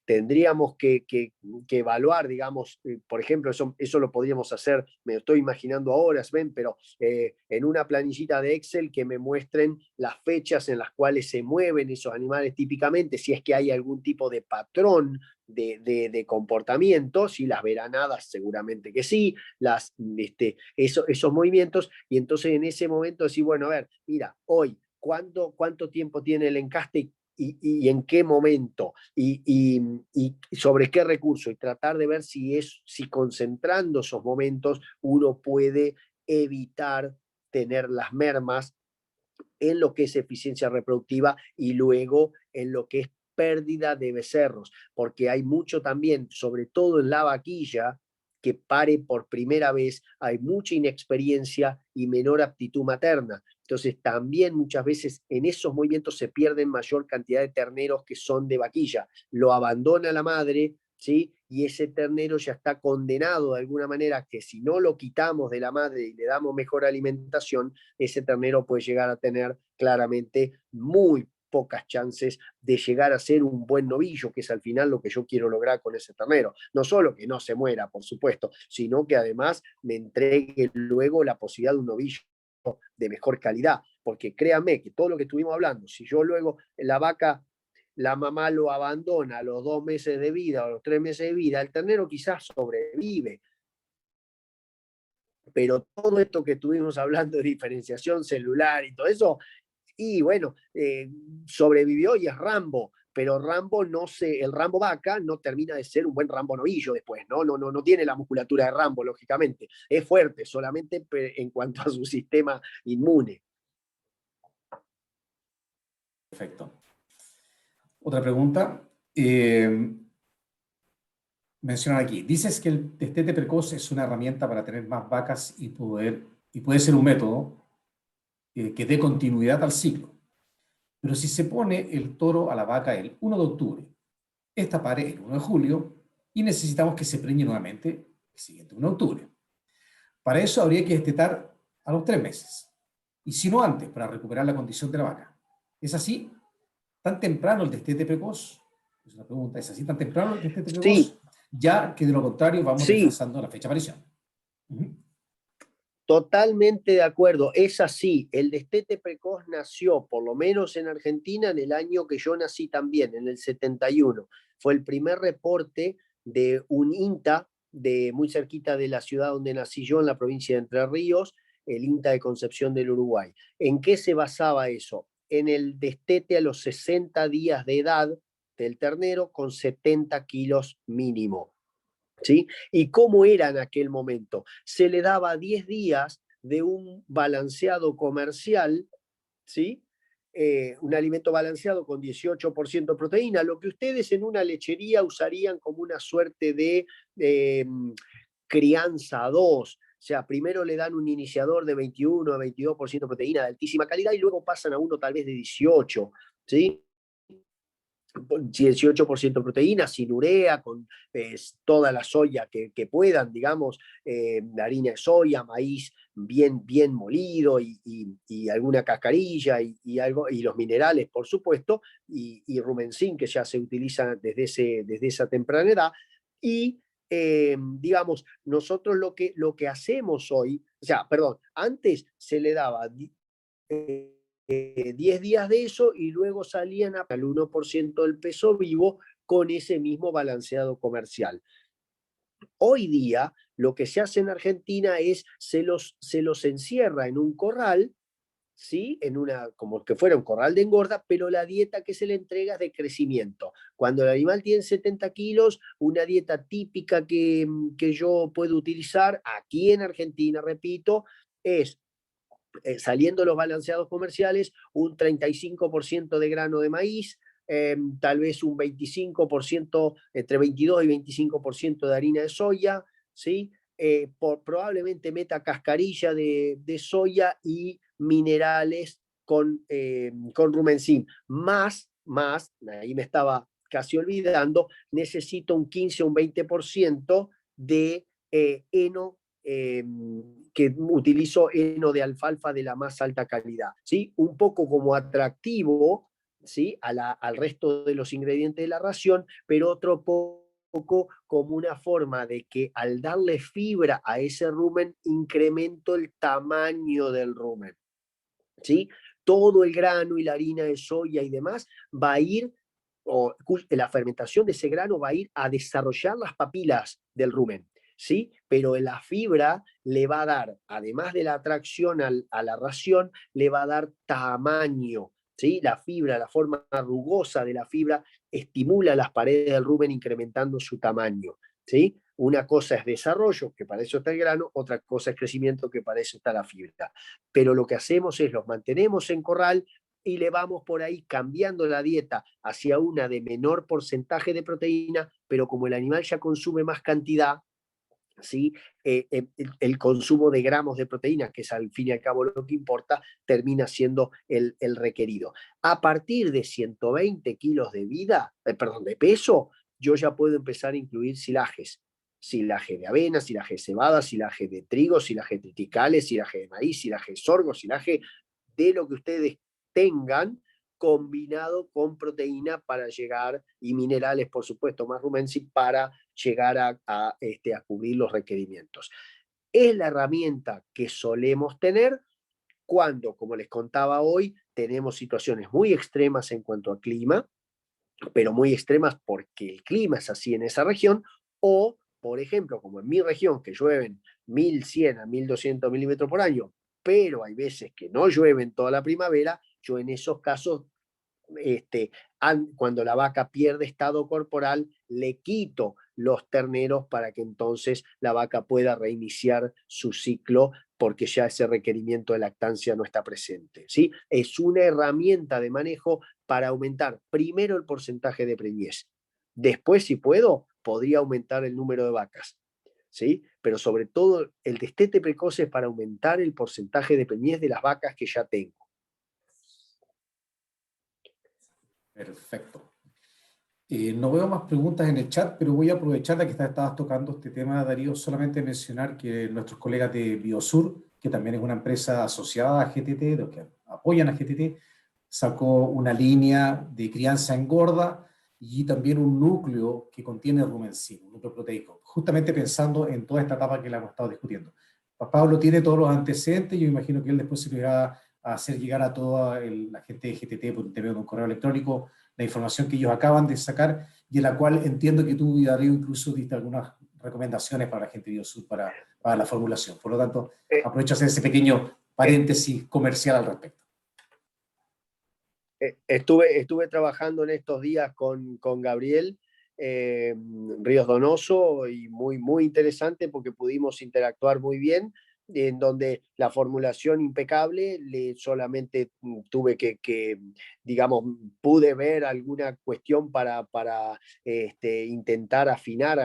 tendríamos que evaluar, digamos, por ejemplo, eso lo podríamos hacer, me lo estoy imaginando ahora, Sven, pero en una planillita de Excel que me muestren las fechas en las cuales se mueven esos animales típicamente, si es que hay algún tipo de patrón de comportamientos, y las veranadas seguramente que sí, esos movimientos, y entonces en ese momento decir, bueno, a ver, mira, hoy, ¿cuánto tiempo tiene el encaste y en qué momento y sobre qué recurso, y tratar de ver si concentrando esos momentos uno puede evitar tener las mermas en lo que es eficiencia reproductiva y luego en lo que es pérdida de becerros, porque hay mucho también, sobre todo en la vaquilla, que pare por primera vez, hay mucha inexperiencia y menor aptitud materna. Entonces también muchas veces en esos movimientos se pierden mayor cantidad de terneros que son de vaquilla. Lo abandona la madre, ¿sí? Y ese ternero ya está condenado de alguna manera, que si no lo quitamos de la madre y le damos mejor alimentación, ese ternero puede llegar a tener claramente muy pocas chances de llegar a ser un buen novillo, que es al final lo que yo quiero lograr con ese ternero. No solo que no se muera, por supuesto, sino que además me entregue luego la posibilidad de un novillo de mejor calidad, porque créanme que todo lo que estuvimos hablando, si yo luego la vaca, la mamá lo abandona a los 2 meses de vida o a los 3 meses de vida, el ternero quizás sobrevive, pero todo esto que estuvimos hablando de diferenciación celular y todo eso, y bueno, sobrevivió y es Rambo, pero el Rambo vaca no termina de ser un buen Rambo novillo después, no tiene la musculatura de Rambo, lógicamente, es fuerte solamente en cuanto a su sistema inmune. Perfecto. Otra pregunta. Mencionan aquí, dices que el destete precoz es una herramienta para tener más vacas y puede ser un método que dé continuidad al ciclo. Pero si se pone el toro a la vaca el 1 de octubre, esta pare el 1 de julio y necesitamos que se preñe nuevamente el siguiente 1 de octubre. Para eso habría que destetar a los 3 meses, y si no antes, para recuperar la condición de la vaca. ¿Es así? ¿Tan temprano el destete precoz? Es una pregunta, ¿es así tan temprano el destete precoz? Sí. ya que de lo contrario vamos Sí. desfasando la fecha de aparición. Totalmente de acuerdo, es así. El destete precoz nació, por lo menos en Argentina, en el año que yo nací también, en el 71. Fue el primer reporte de un INTA muy cerquita de la ciudad donde nací yo, en la provincia de Entre Ríos, el INTA de Concepción del Uruguay. ¿En qué se basaba eso? En el destete a los 60 días de edad del ternero con 70 kilos mínimo. ¿Sí? ¿Y cómo era en aquel momento? Se le daba 10 días de un balanceado comercial, ¿sí? Un alimento balanceado con 18% de proteína, lo que ustedes en una lechería usarían como una suerte de crianza 2. O sea, primero le dan un iniciador de 21 a 22% de proteína de altísima calidad y luego pasan a uno tal vez de 18, ¿sí? 18% de proteína, sin urea, con toda la soya que puedan, digamos, harina de soya, maíz bien molido y alguna cascarilla y los minerales, por supuesto, y rumencín, que ya se utiliza desde esa temprana edad. Y, digamos, nosotros lo que hacemos hoy, o sea, perdón, antes se le daba 10 días de eso y luego salían al 1% del peso vivo con ese mismo balanceado comercial. Hoy día lo que se hace en Argentina es se los encierra en un corral, ¿sí? Como que fuera un corral de engorda, pero la dieta que se le entrega es de crecimiento. Cuando el animal tiene 70 kilos, una dieta típica que yo puedo utilizar aquí en Argentina, repito, es saliendo los balanceados comerciales, un 35% de grano de maíz, tal vez un 25%, entre 22 y 25% de harina de soya, ¿sí? Probablemente meta cascarilla de soya y minerales con rumencín. Más, ahí me estaba casi olvidando, necesito un 15 o un 20% de heno, que utilizo heno de alfalfa de la más alta calidad, ¿sí? Un poco como atractivo, ¿sí? Al resto de los ingredientes de la ración, pero otro poco como una forma de que al darle fibra a ese rumen, incremento el tamaño del rumen, ¿sí? Todo el grano y la harina de soya y demás va a ir, o la fermentación de ese grano va a ir a desarrollar las papilas del rumen, ¿sí? Pero la fibra le va a dar, además de la atracción a la ración, le va a dar tamaño, ¿sí? La fibra, la forma rugosa de la fibra, estimula las paredes del rumen incrementando su tamaño, ¿sí? Una cosa es desarrollo, que para eso está el grano, otra cosa es crecimiento, que para eso está la fibra. Pero lo que hacemos es los mantenemos en corral y le vamos por ahí cambiando la dieta hacia una de menor porcentaje de proteína, pero como el animal ya consume más cantidad, ¿sí? El consumo de gramos de proteína, que es al fin y al cabo lo que importa, termina siendo el requerido. A partir de 120 kilos de de peso, yo ya puedo empezar a incluir silajes. Silaje de avena, silaje de cebada, silaje de trigo, silaje de triticales, silaje de maíz, silaje de sorgo, silaje de lo que ustedes tengan, combinado con proteína para llegar, y minerales, por supuesto, más rumensin, para llegar a cubrir los requerimientos. Es la herramienta que solemos tener cuando, como les contaba hoy, tenemos situaciones muy extremas en cuanto a clima, pero muy extremas porque el clima es así en esa región, o, por ejemplo, como en mi región, que llueven 1.100 a 1.200 milímetros por año, pero hay veces que no llueven toda la primavera. Yo en esos casos, cuando la vaca pierde estado corporal, le quito los terneros para que entonces la vaca pueda reiniciar su ciclo, porque ya ese requerimiento de lactancia no está presente, ¿sí? Es una herramienta de manejo para aumentar primero el porcentaje de preñez. Después, si puedo, podría aumentar el número de vacas, ¿sí? Pero sobre todo el destete precoz es para aumentar el porcentaje de preñez de las vacas que ya tengo. Perfecto. No veo más preguntas en el chat, pero voy a aprovechar de que estabas tocando este tema, Darío, solamente mencionar que nuestros colegas de Biosur, que también es una empresa asociada a GTT, los que apoyan a GTT, sacó una línea de crianza engorda y también un núcleo que contiene rumencino, un núcleo proteico, justamente pensando en toda esta etapa que le hemos estado discutiendo. Pablo tiene todos los antecedentes, yo imagino que él después se lo irá a hacer llegar a toda la gente de GTT por intermedio de un correo electrónico, la información que ellos acaban de sacar, y en la cual entiendo que tú, Darío, incluso diste algunas recomendaciones para la gente de Biosur para la formulación. Por lo tanto, aprovecho a hacer ese pequeño paréntesis comercial al respecto. Estuve trabajando en estos días con Gabriel Ríos Donoso, y muy interesante porque pudimos interactuar muy bien, en donde la formulación impecable, solamente tuve que digamos, pude ver alguna cuestión para intentar afinar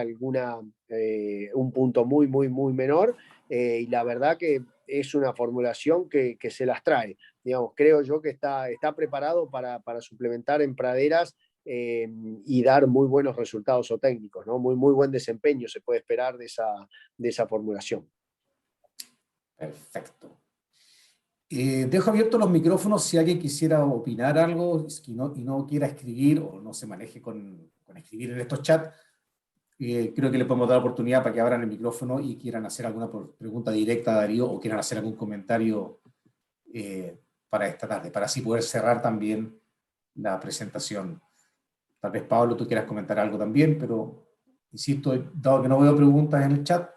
un punto muy menor, y la verdad que es una formulación que se las trae. Digamos, creo yo que está preparado para suplementar en praderas y dar muy buenos resultados técnicos, ¿no? Muy buen desempeño se puede esperar de esa formulación. Perfecto. Dejo abiertos los micrófonos si alguien quisiera opinar algo y no quiera escribir o no se maneje con escribir en estos chats. Creo que le podemos dar oportunidad para que abran el micrófono y quieran hacer alguna pregunta directa a Darío o quieran hacer algún comentario para esta tarde, para así poder cerrar también la presentación. Tal vez, Pablo, tú quieras comentar algo también, pero insisto, dado que no veo preguntas en el chat,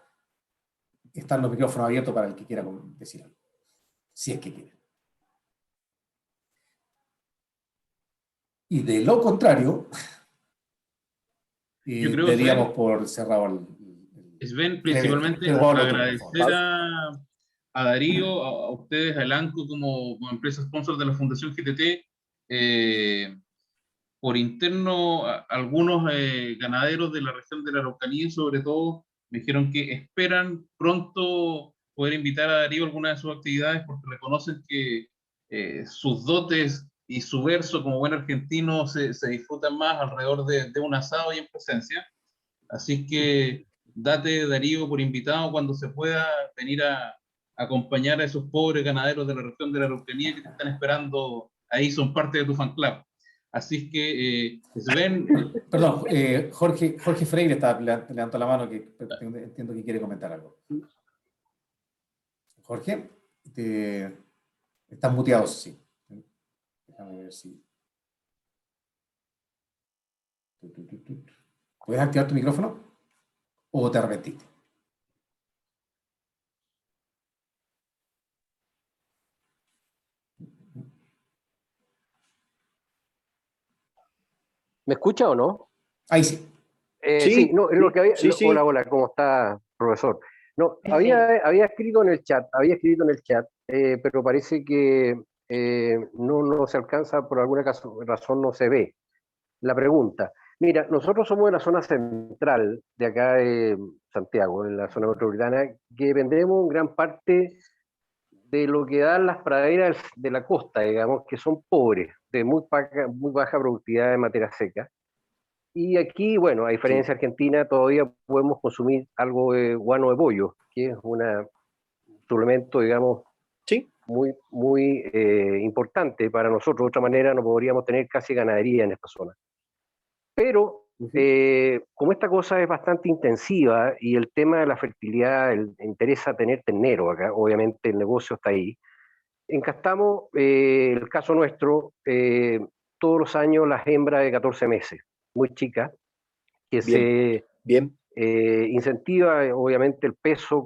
están los micrófonos abiertos para el que quiera decir algo, si es que quiere. Y de lo contrario, daríamos por cerrado el Sven, principalmente agradecer a Darío, a ustedes, a Elanco como empresa sponsor de la Fundación GTT. Por interno, algunos ganaderos de la región de la Araucanía, sobre todo, me dijeron que esperan pronto poder invitar a Darío a alguna de sus actividades porque reconocen que sus dotes y su verso como buen argentino se disfrutan más alrededor de un asado y en presencia. Así que date, Darío, por invitado cuando se pueda venir a acompañar a esos pobres ganaderos de la región de la Araucanía que te están esperando. Ahí son parte de tu fan club. Así que, Sven... Perdón, Jorge Freire levantó la mano, que entiendo que quiere comentar algo. Jorge, estás muteado, sí. Déjame ver si... ¿Puedes activar tu micrófono? ¿O te arrepentiste? ¿Me escucha o no? Ahí sí. Sí, no, es lo que había. Sí. Hola, ¿cómo está, profesor? No, había escrito en el chat, pero parece que no se alcanza, por alguna razón no se ve la pregunta. Mira, nosotros somos de la zona central de acá de Santiago, en la zona metropolitana, que vendemos gran parte de lo que dan las praderas de la costa, digamos, que son pobres, de muy baja productividad de materia seca. Y aquí, bueno, a diferencia de Argentina, todavía podemos consumir algo de guano de pollo, que es un suplemento, digamos, muy importante para nosotros. De otra manera, no podríamos tener casi ganadería en esta zona. Pero, como esta cosa es bastante intensiva y el tema de la fertilidad interesa tener ternero acá, obviamente el negocio está ahí, encastamos, el caso nuestro, todos los años las hembras de 14 meses, muy chicas, que se incentiva obviamente el peso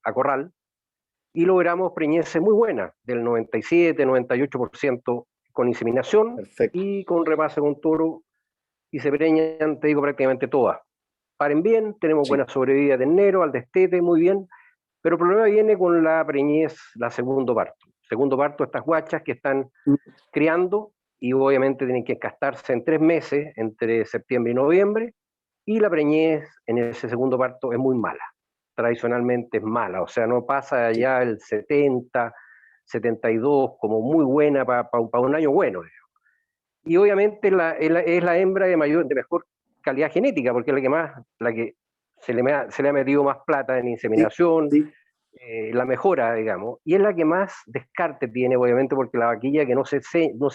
a corral, y logramos preñeces muy buenas, del 97-98% con inseminación. Perfecto. Y con repase con toro, y se preñan, te digo, prácticamente todas. Paren bien, tenemos buena sobrevida de ternero, al destete, muy bien, pero el problema viene con la preñez, la segundo parto. Segundo parto, estas guachas que están criando, y obviamente tienen que encastarse en 3 meses, entre septiembre y noviembre, y la preñez en ese segundo parto es muy mala. Tradicionalmente es mala, o sea, no pasa allá el 70, 72, como muy buena para un año bueno. Y obviamente es la hembra de mejor calidad genética, porque es la que se le ha metido más plata en inseminación, la mejora, digamos, y es la que más descarte tiene, obviamente, porque la vaquilla que no se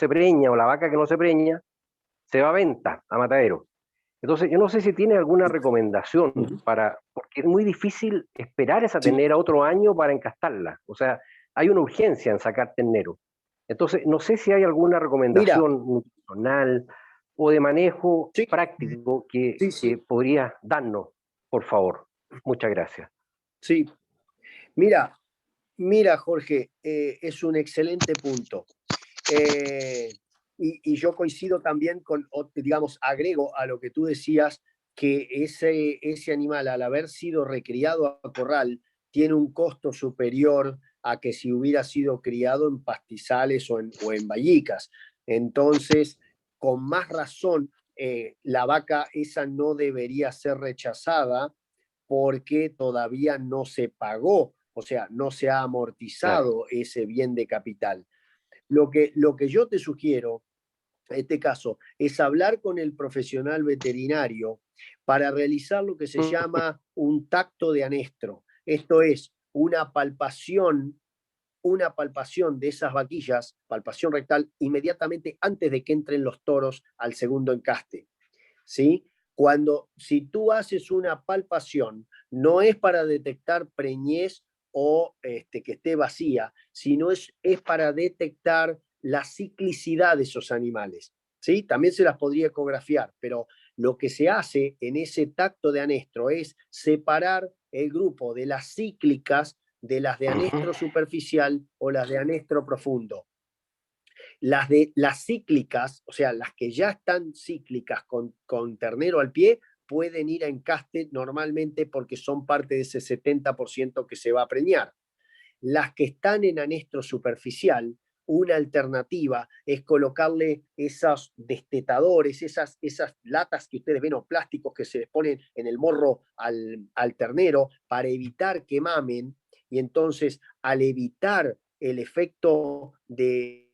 preña, o la vaca que no se preña, se va a venta a matadero. Entonces, yo no sé si tiene alguna recomendación porque es muy difícil esperar esa ternera otro año para encastarla. O sea, hay una urgencia en sacar ternero. Entonces, no sé si hay alguna recomendación nutricional o de manejo práctico que podría darnos, por favor. Muchas gracias. Sí, mira Jorge, es un excelente punto. Y yo coincido también digamos, agrego a lo que tú decías, que ese animal, al haber sido recriado a corral, tiene un costo superior a que si hubiera sido criado en pastizales o en vallicas. Entonces, con más razón, la vaca esa no debería ser rechazada porque todavía no se pagó, o sea, no se ha amortizado ese bien de capital. Lo que yo te sugiero, en este caso, es hablar con el profesional veterinario para realizar lo que se llama un tacto de anestro. Esto es una palpación de esas vaquillas, palpación rectal, inmediatamente antes de que entren los toros al segundo encaste. ¿Sí? Si tú haces una palpación, no es para detectar preñez o que esté vacía, sino es para detectar la ciclicidad de esos animales. ¿Sí? También se las podría ecografiar, pero lo que se hace en ese tacto de anestro es separar el grupo de las cíclicas de las de anestro superficial o las de anestro profundo. Las cíclicas, o sea, las que ya están cíclicas con ternero al pie, pueden ir a encaste normalmente porque son parte de ese 70% que se va a preñar. Las que están en anestro superficial, una alternativa es colocarle esos destetadores, esas latas que ustedes ven o plásticos que se les ponen en el morro al ternero para evitar que mamen, y entonces al evitar el efecto de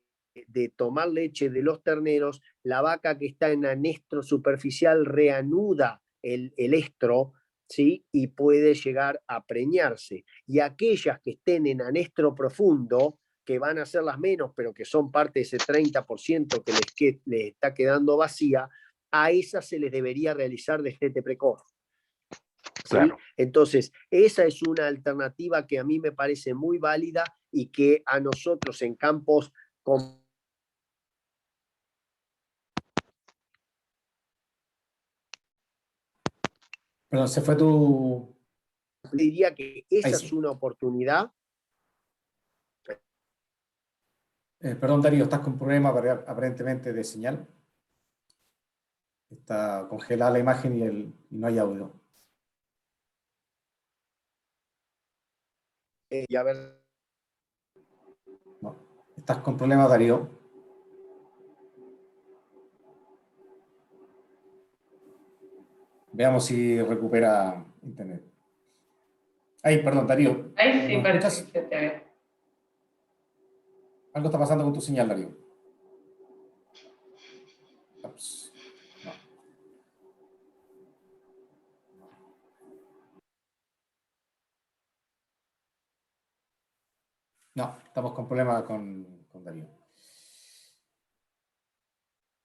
tomar leche de los terneros, la vaca que está en anestro superficial reanuda el estro, ¿sí? Y puede llegar a preñarse. Y aquellas que estén en anestro profundo, que van a ser las menos, pero que son parte de ese 30% que les está quedando vacía, a esas se les debería realizar destete precoz. ¿Sí? Claro. Entonces, esa es una alternativa que a mí me parece muy válida y que a nosotros en campos con Pero se fue tu... diría que esa es una oportunidad. Perdón, Darío, estás con problema aparentemente de señal. Está congelada la imagen y no hay audio. A ver. No, estás con problemas, Darío. Veamos si recupera internet. Ahí, perdón, Darío. Ahí sí parece que te veo. Algo está pasando con tu señal, Darío. Ups. No, estamos con problemas con Darío.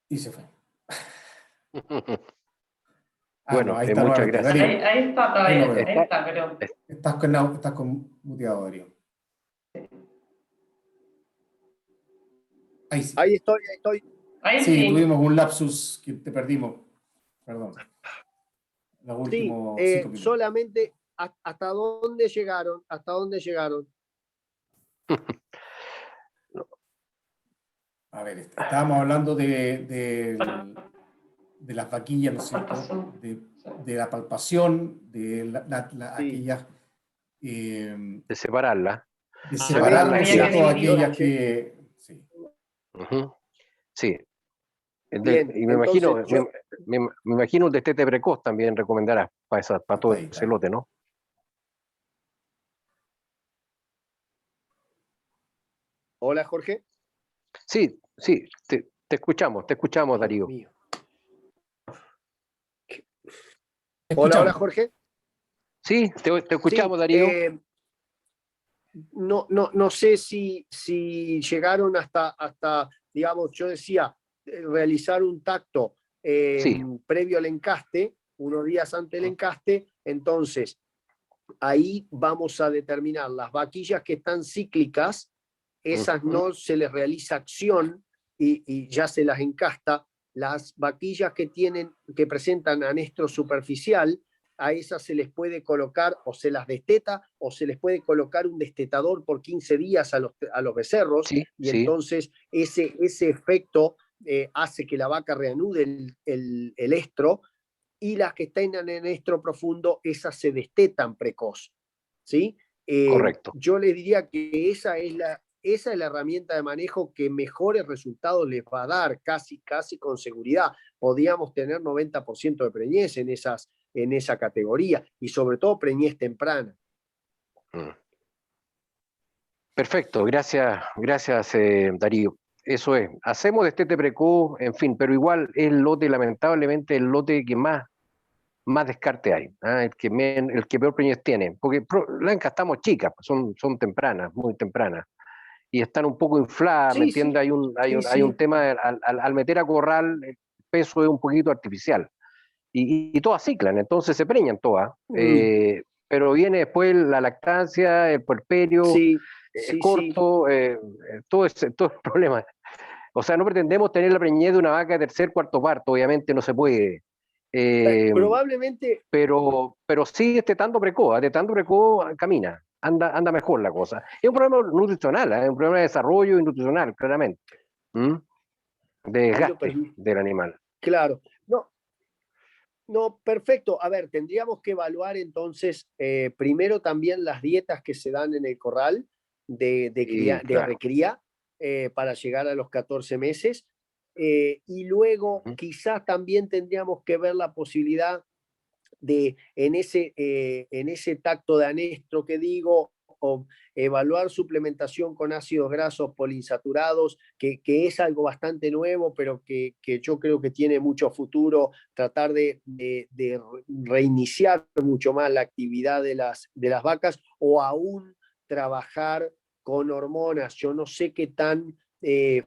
Y se fue. Bueno, no, ahí está muchas gracias. Ahí está todavía, ahí está, pero... Estás con muteado, Darío. Ahí sí. Ahí estoy. Ahí sí, tuvimos un lapsus que te perdimos. Perdón. Los últimos 5 minutos. Solamente hasta dónde llegaron, A ver, estábamos hablando de las vaquillas, ¿no es cierto? De la palpación, de aquellas... de separarla. De separarla, ¿no es cierto? Aquellas que... Sí. Sí. Bien, y me imagino un destete precoz también recomendarás para todo ese lote, ¿no? Hola, Jorge. Sí, te escuchamos, Darío. Hola, Jorge. Sí, te escuchamos, Darío. No sé si llegaron hasta, digamos, yo decía, realizar un tacto previo al encaste, unos días antes del encaste. Entonces, ahí vamos a determinar las vaquillas que están cíclicas, esas no se les realiza acción y ya se las encasta. Las vaquillas que presentan anestro superficial, a esas se les puede colocar o se las desteta o se les puede colocar un destetador por 15 días a los becerros, entonces ese efecto hace que la vaca reanude el estro, y las que están en estro profundo, esas se destetan precoz, ¿sí? Correcto. Yo les diría que esa es la herramienta de manejo que mejores resultados les va a dar, casi con seguridad. Podríamos tener 90% de preñez en esa categoría, y sobre todo preñez temprana. Perfecto, gracias Darío. Eso es, hacemos destete precoz, en fin, pero igual es el lote, lamentablemente, el lote que más descarte hay, ¿eh? el que peor preñez tiene, porque las encastamos chicas, son tempranas, muy tempranas, y están un poco infladas, ¿me entiendes? Hay un tema, al meter a corral, el peso es un poquito artificial, y todas ciclan, entonces se preñan todas, pero viene después la lactancia, el puerperio, corto, todo el problema. O sea, no pretendemos tener la preñez de una vaca de tercer, cuarto parto, obviamente no se puede. Probablemente. Pero sí, tetando precoz camina, anda mejor la cosa. Es un problema nutricional, es un problema de desarrollo y nutricional, claramente. De desgaste del animal. Claro. No, perfecto. A ver, tendríamos que evaluar entonces primero también las dietas que se dan en el corral de recría para llegar a los 14 meses. Y luego quizás también tendríamos que ver la posibilidad de, en ese tacto de anestro que digo, o evaluar suplementación con ácidos grasos poliinsaturados, que es algo bastante nuevo, pero que yo creo que tiene mucho futuro, tratar de reiniciar mucho más la actividad de las vacas, o aún trabajar con hormonas. Yo no sé qué tan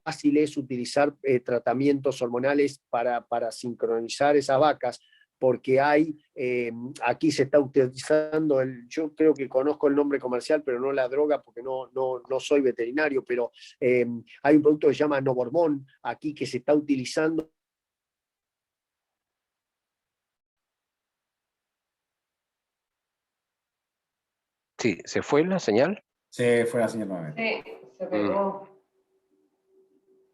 fácil es utilizar tratamientos hormonales para sincronizar esas vacas, porque aquí se está utilizando, yo creo que conozco el nombre comercial, pero no la droga, porque no soy veterinario, pero hay un producto que se llama Novormón aquí que se está utilizando. Sí, ¿se fue la señal? Se fue la señal nuevamente. Sí, se pegó.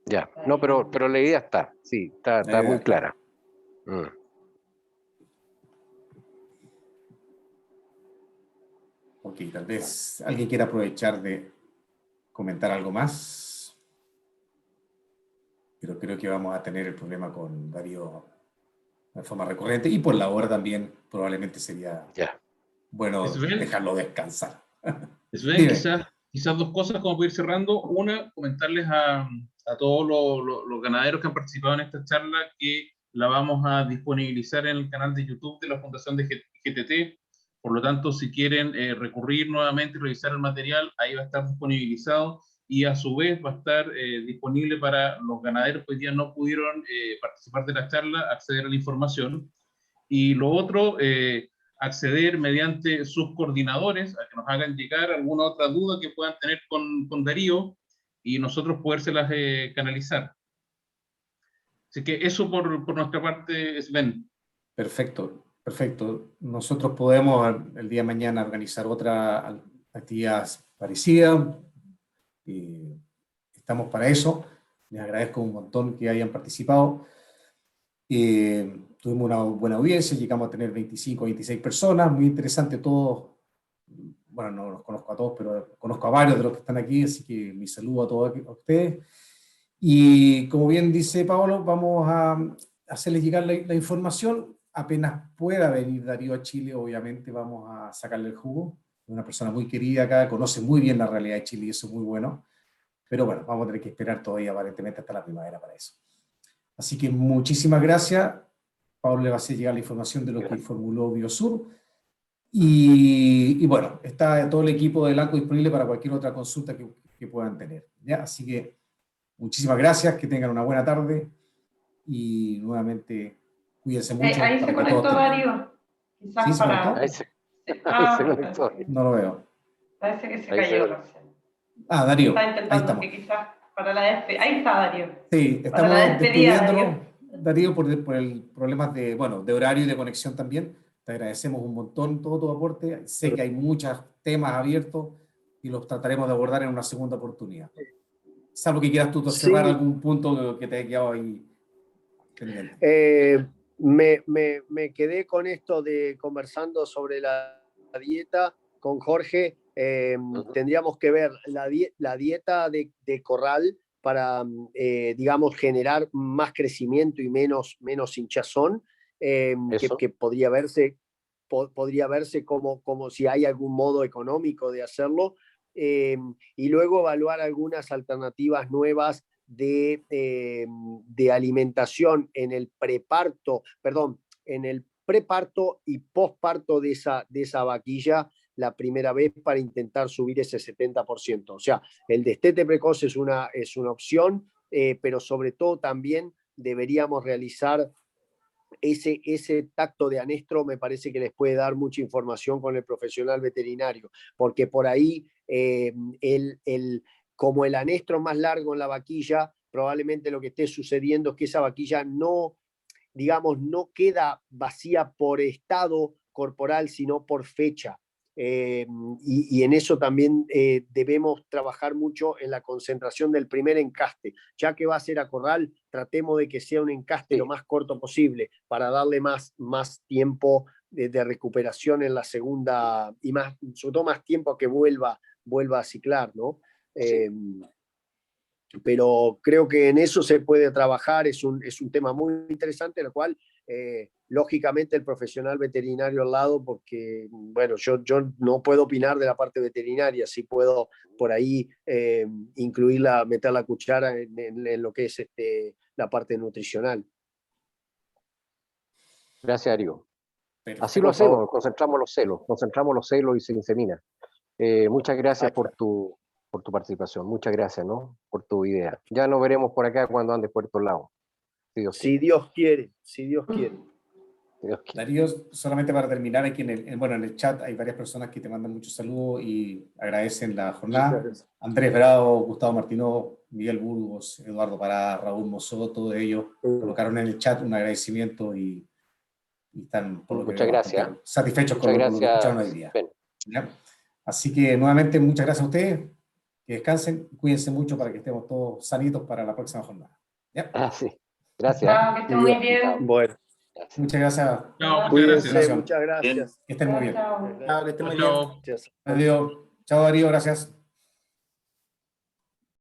Ya, no, pero la idea está, sí, está muy clara. Ok, tal vez alguien quiera aprovechar de comentar algo más, pero creo que vamos a tener el problema con Darío de forma recurrente, y por la hora también probablemente sería bueno dejarlo descansar. Sven, quizás dos cosas como para ir cerrando. Una, comentarles a todos los ganaderos que han participado en esta charla que la vamos a disponibilizar en el canal de YouTube de la Fundación de GTT. Por lo tanto, si quieren recurrir nuevamente y revisar el material, ahí va a estar disponibilizado, y a su vez va a estar disponible para los ganaderos que hoy día no pudieron participar de la charla, acceder a la información. Y lo otro, acceder mediante sus coordinadores a que nos hagan llegar alguna otra duda que puedan tener con Darío, y nosotros podérselas canalizar. Así que eso por nuestra parte, Sven. Perfecto. Nosotros podemos el día de mañana organizar otra actividad parecida. Estamos para eso. Les agradezco un montón que hayan participado. Tuvimos una buena audiencia, llegamos a tener 25 o 26 personas, muy interesante todo. Bueno, no los conozco a todos, pero conozco a varios de los que están aquí, así que mi saludo a todos ustedes. Y como bien dice Pablo, vamos a hacerles llegar la información. Apenas pueda venir Darío a Chile, obviamente vamos a sacarle el jugo. Es una persona muy querida acá, conoce muy bien la realidad de Chile y eso es muy bueno. Pero bueno, vamos a tener que esperar todavía aparentemente hasta la primavera para eso. Así que muchísimas gracias. Pablo le va a hacer llegar la información de lo que formuló Biosur. Y bueno, está todo el equipo del ANCO disponible para cualquier otra consulta que puedan tener, ¿ya? Así que muchísimas gracias, que tengan una buena tarde y nuevamente cuídense mucho. Ahí se conectó Darío. Quizás ¿Sí se para... conectó? Ahí se conectó. No lo veo. Parece que se Ahí cayó se- recién. Darío, Está ahí intentando estamos. que quizás para la despedida. Ahí está Darío. Sí, Para la estamos despedida, despidiéndonos, Darío, por el problemas de, bueno, de horario y de conexión también. Te agradecemos un montón todo tu aporte. Sé que hay muchos temas abiertos y los trataremos de abordar en una segunda oportunidad. Salvo que quieras tú cerrar algún punto que te haya quedado ahí pendiente. Me quedé con esto de conversando sobre la dieta con Jorge. Tendríamos que ver la dieta de corral para, digamos, generar más crecimiento y menos hinchazón, que podría verse como si hay algún modo económico de hacerlo, y luego evaluar algunas alternativas nuevas de alimentación en el preparto y posparto de esa vaquilla la primera vez, para intentar subir ese 70%. O sea, el destete precoz es una opción, pero sobre todo también deberíamos realizar ese tacto de anestro. Me parece que les puede dar mucha información con el profesional veterinario, porque por ahí, como el anestro es más largo en la vaquilla, probablemente lo que esté sucediendo es que esa vaquilla no queda vacía por estado corporal, sino por fecha. Y en eso también debemos trabajar mucho en la concentración del primer encaste. Ya que va a ser a corral, tratemos de que sea un encaste lo más corto posible, para darle más tiempo de recuperación en la segunda, y sobre todo más tiempo a que vuelva a ciclar, ¿no? Pero creo que en eso se puede trabajar. Es un tema muy interesante, lo cual, lógicamente, el profesional veterinario al lado, porque, bueno, yo no puedo opinar de la parte veterinaria, sí puedo por ahí meter la cuchara en lo que es la parte nutricional. Gracias, Darío. Perfecto. Así lo hacemos, concentramos los celos y se insemina. Muchas gracias por tu participación, muchas gracias, ¿no? Por tu idea. Ya nos veremos por acá cuando andes por estos lados. Si Dios quiere. Darío, solamente para terminar, aquí en el chat hay varias personas que te mandan muchos saludos y agradecen la jornada. Andrés Bravo, Gustavo Martínez, Miguel Burgos, Eduardo Pará, Raúl Mosó, todos ellos colocaron en el chat un agradecimiento y están, por lo que veo, satisfechos con lo que escucharon hoy día. ¿Ya? Así que nuevamente muchas gracias a ustedes, que descansen, cuídense mucho para que estemos todos sanitos para la próxima jornada. ¿Ya? Sí. Gracias. Que estén muy bien. Bueno. Muchas gracias. Cuídense, muchas gracias. Que estén muy bien. Chao. Que estén muy bien. Adiós. Chao, Darío, gracias.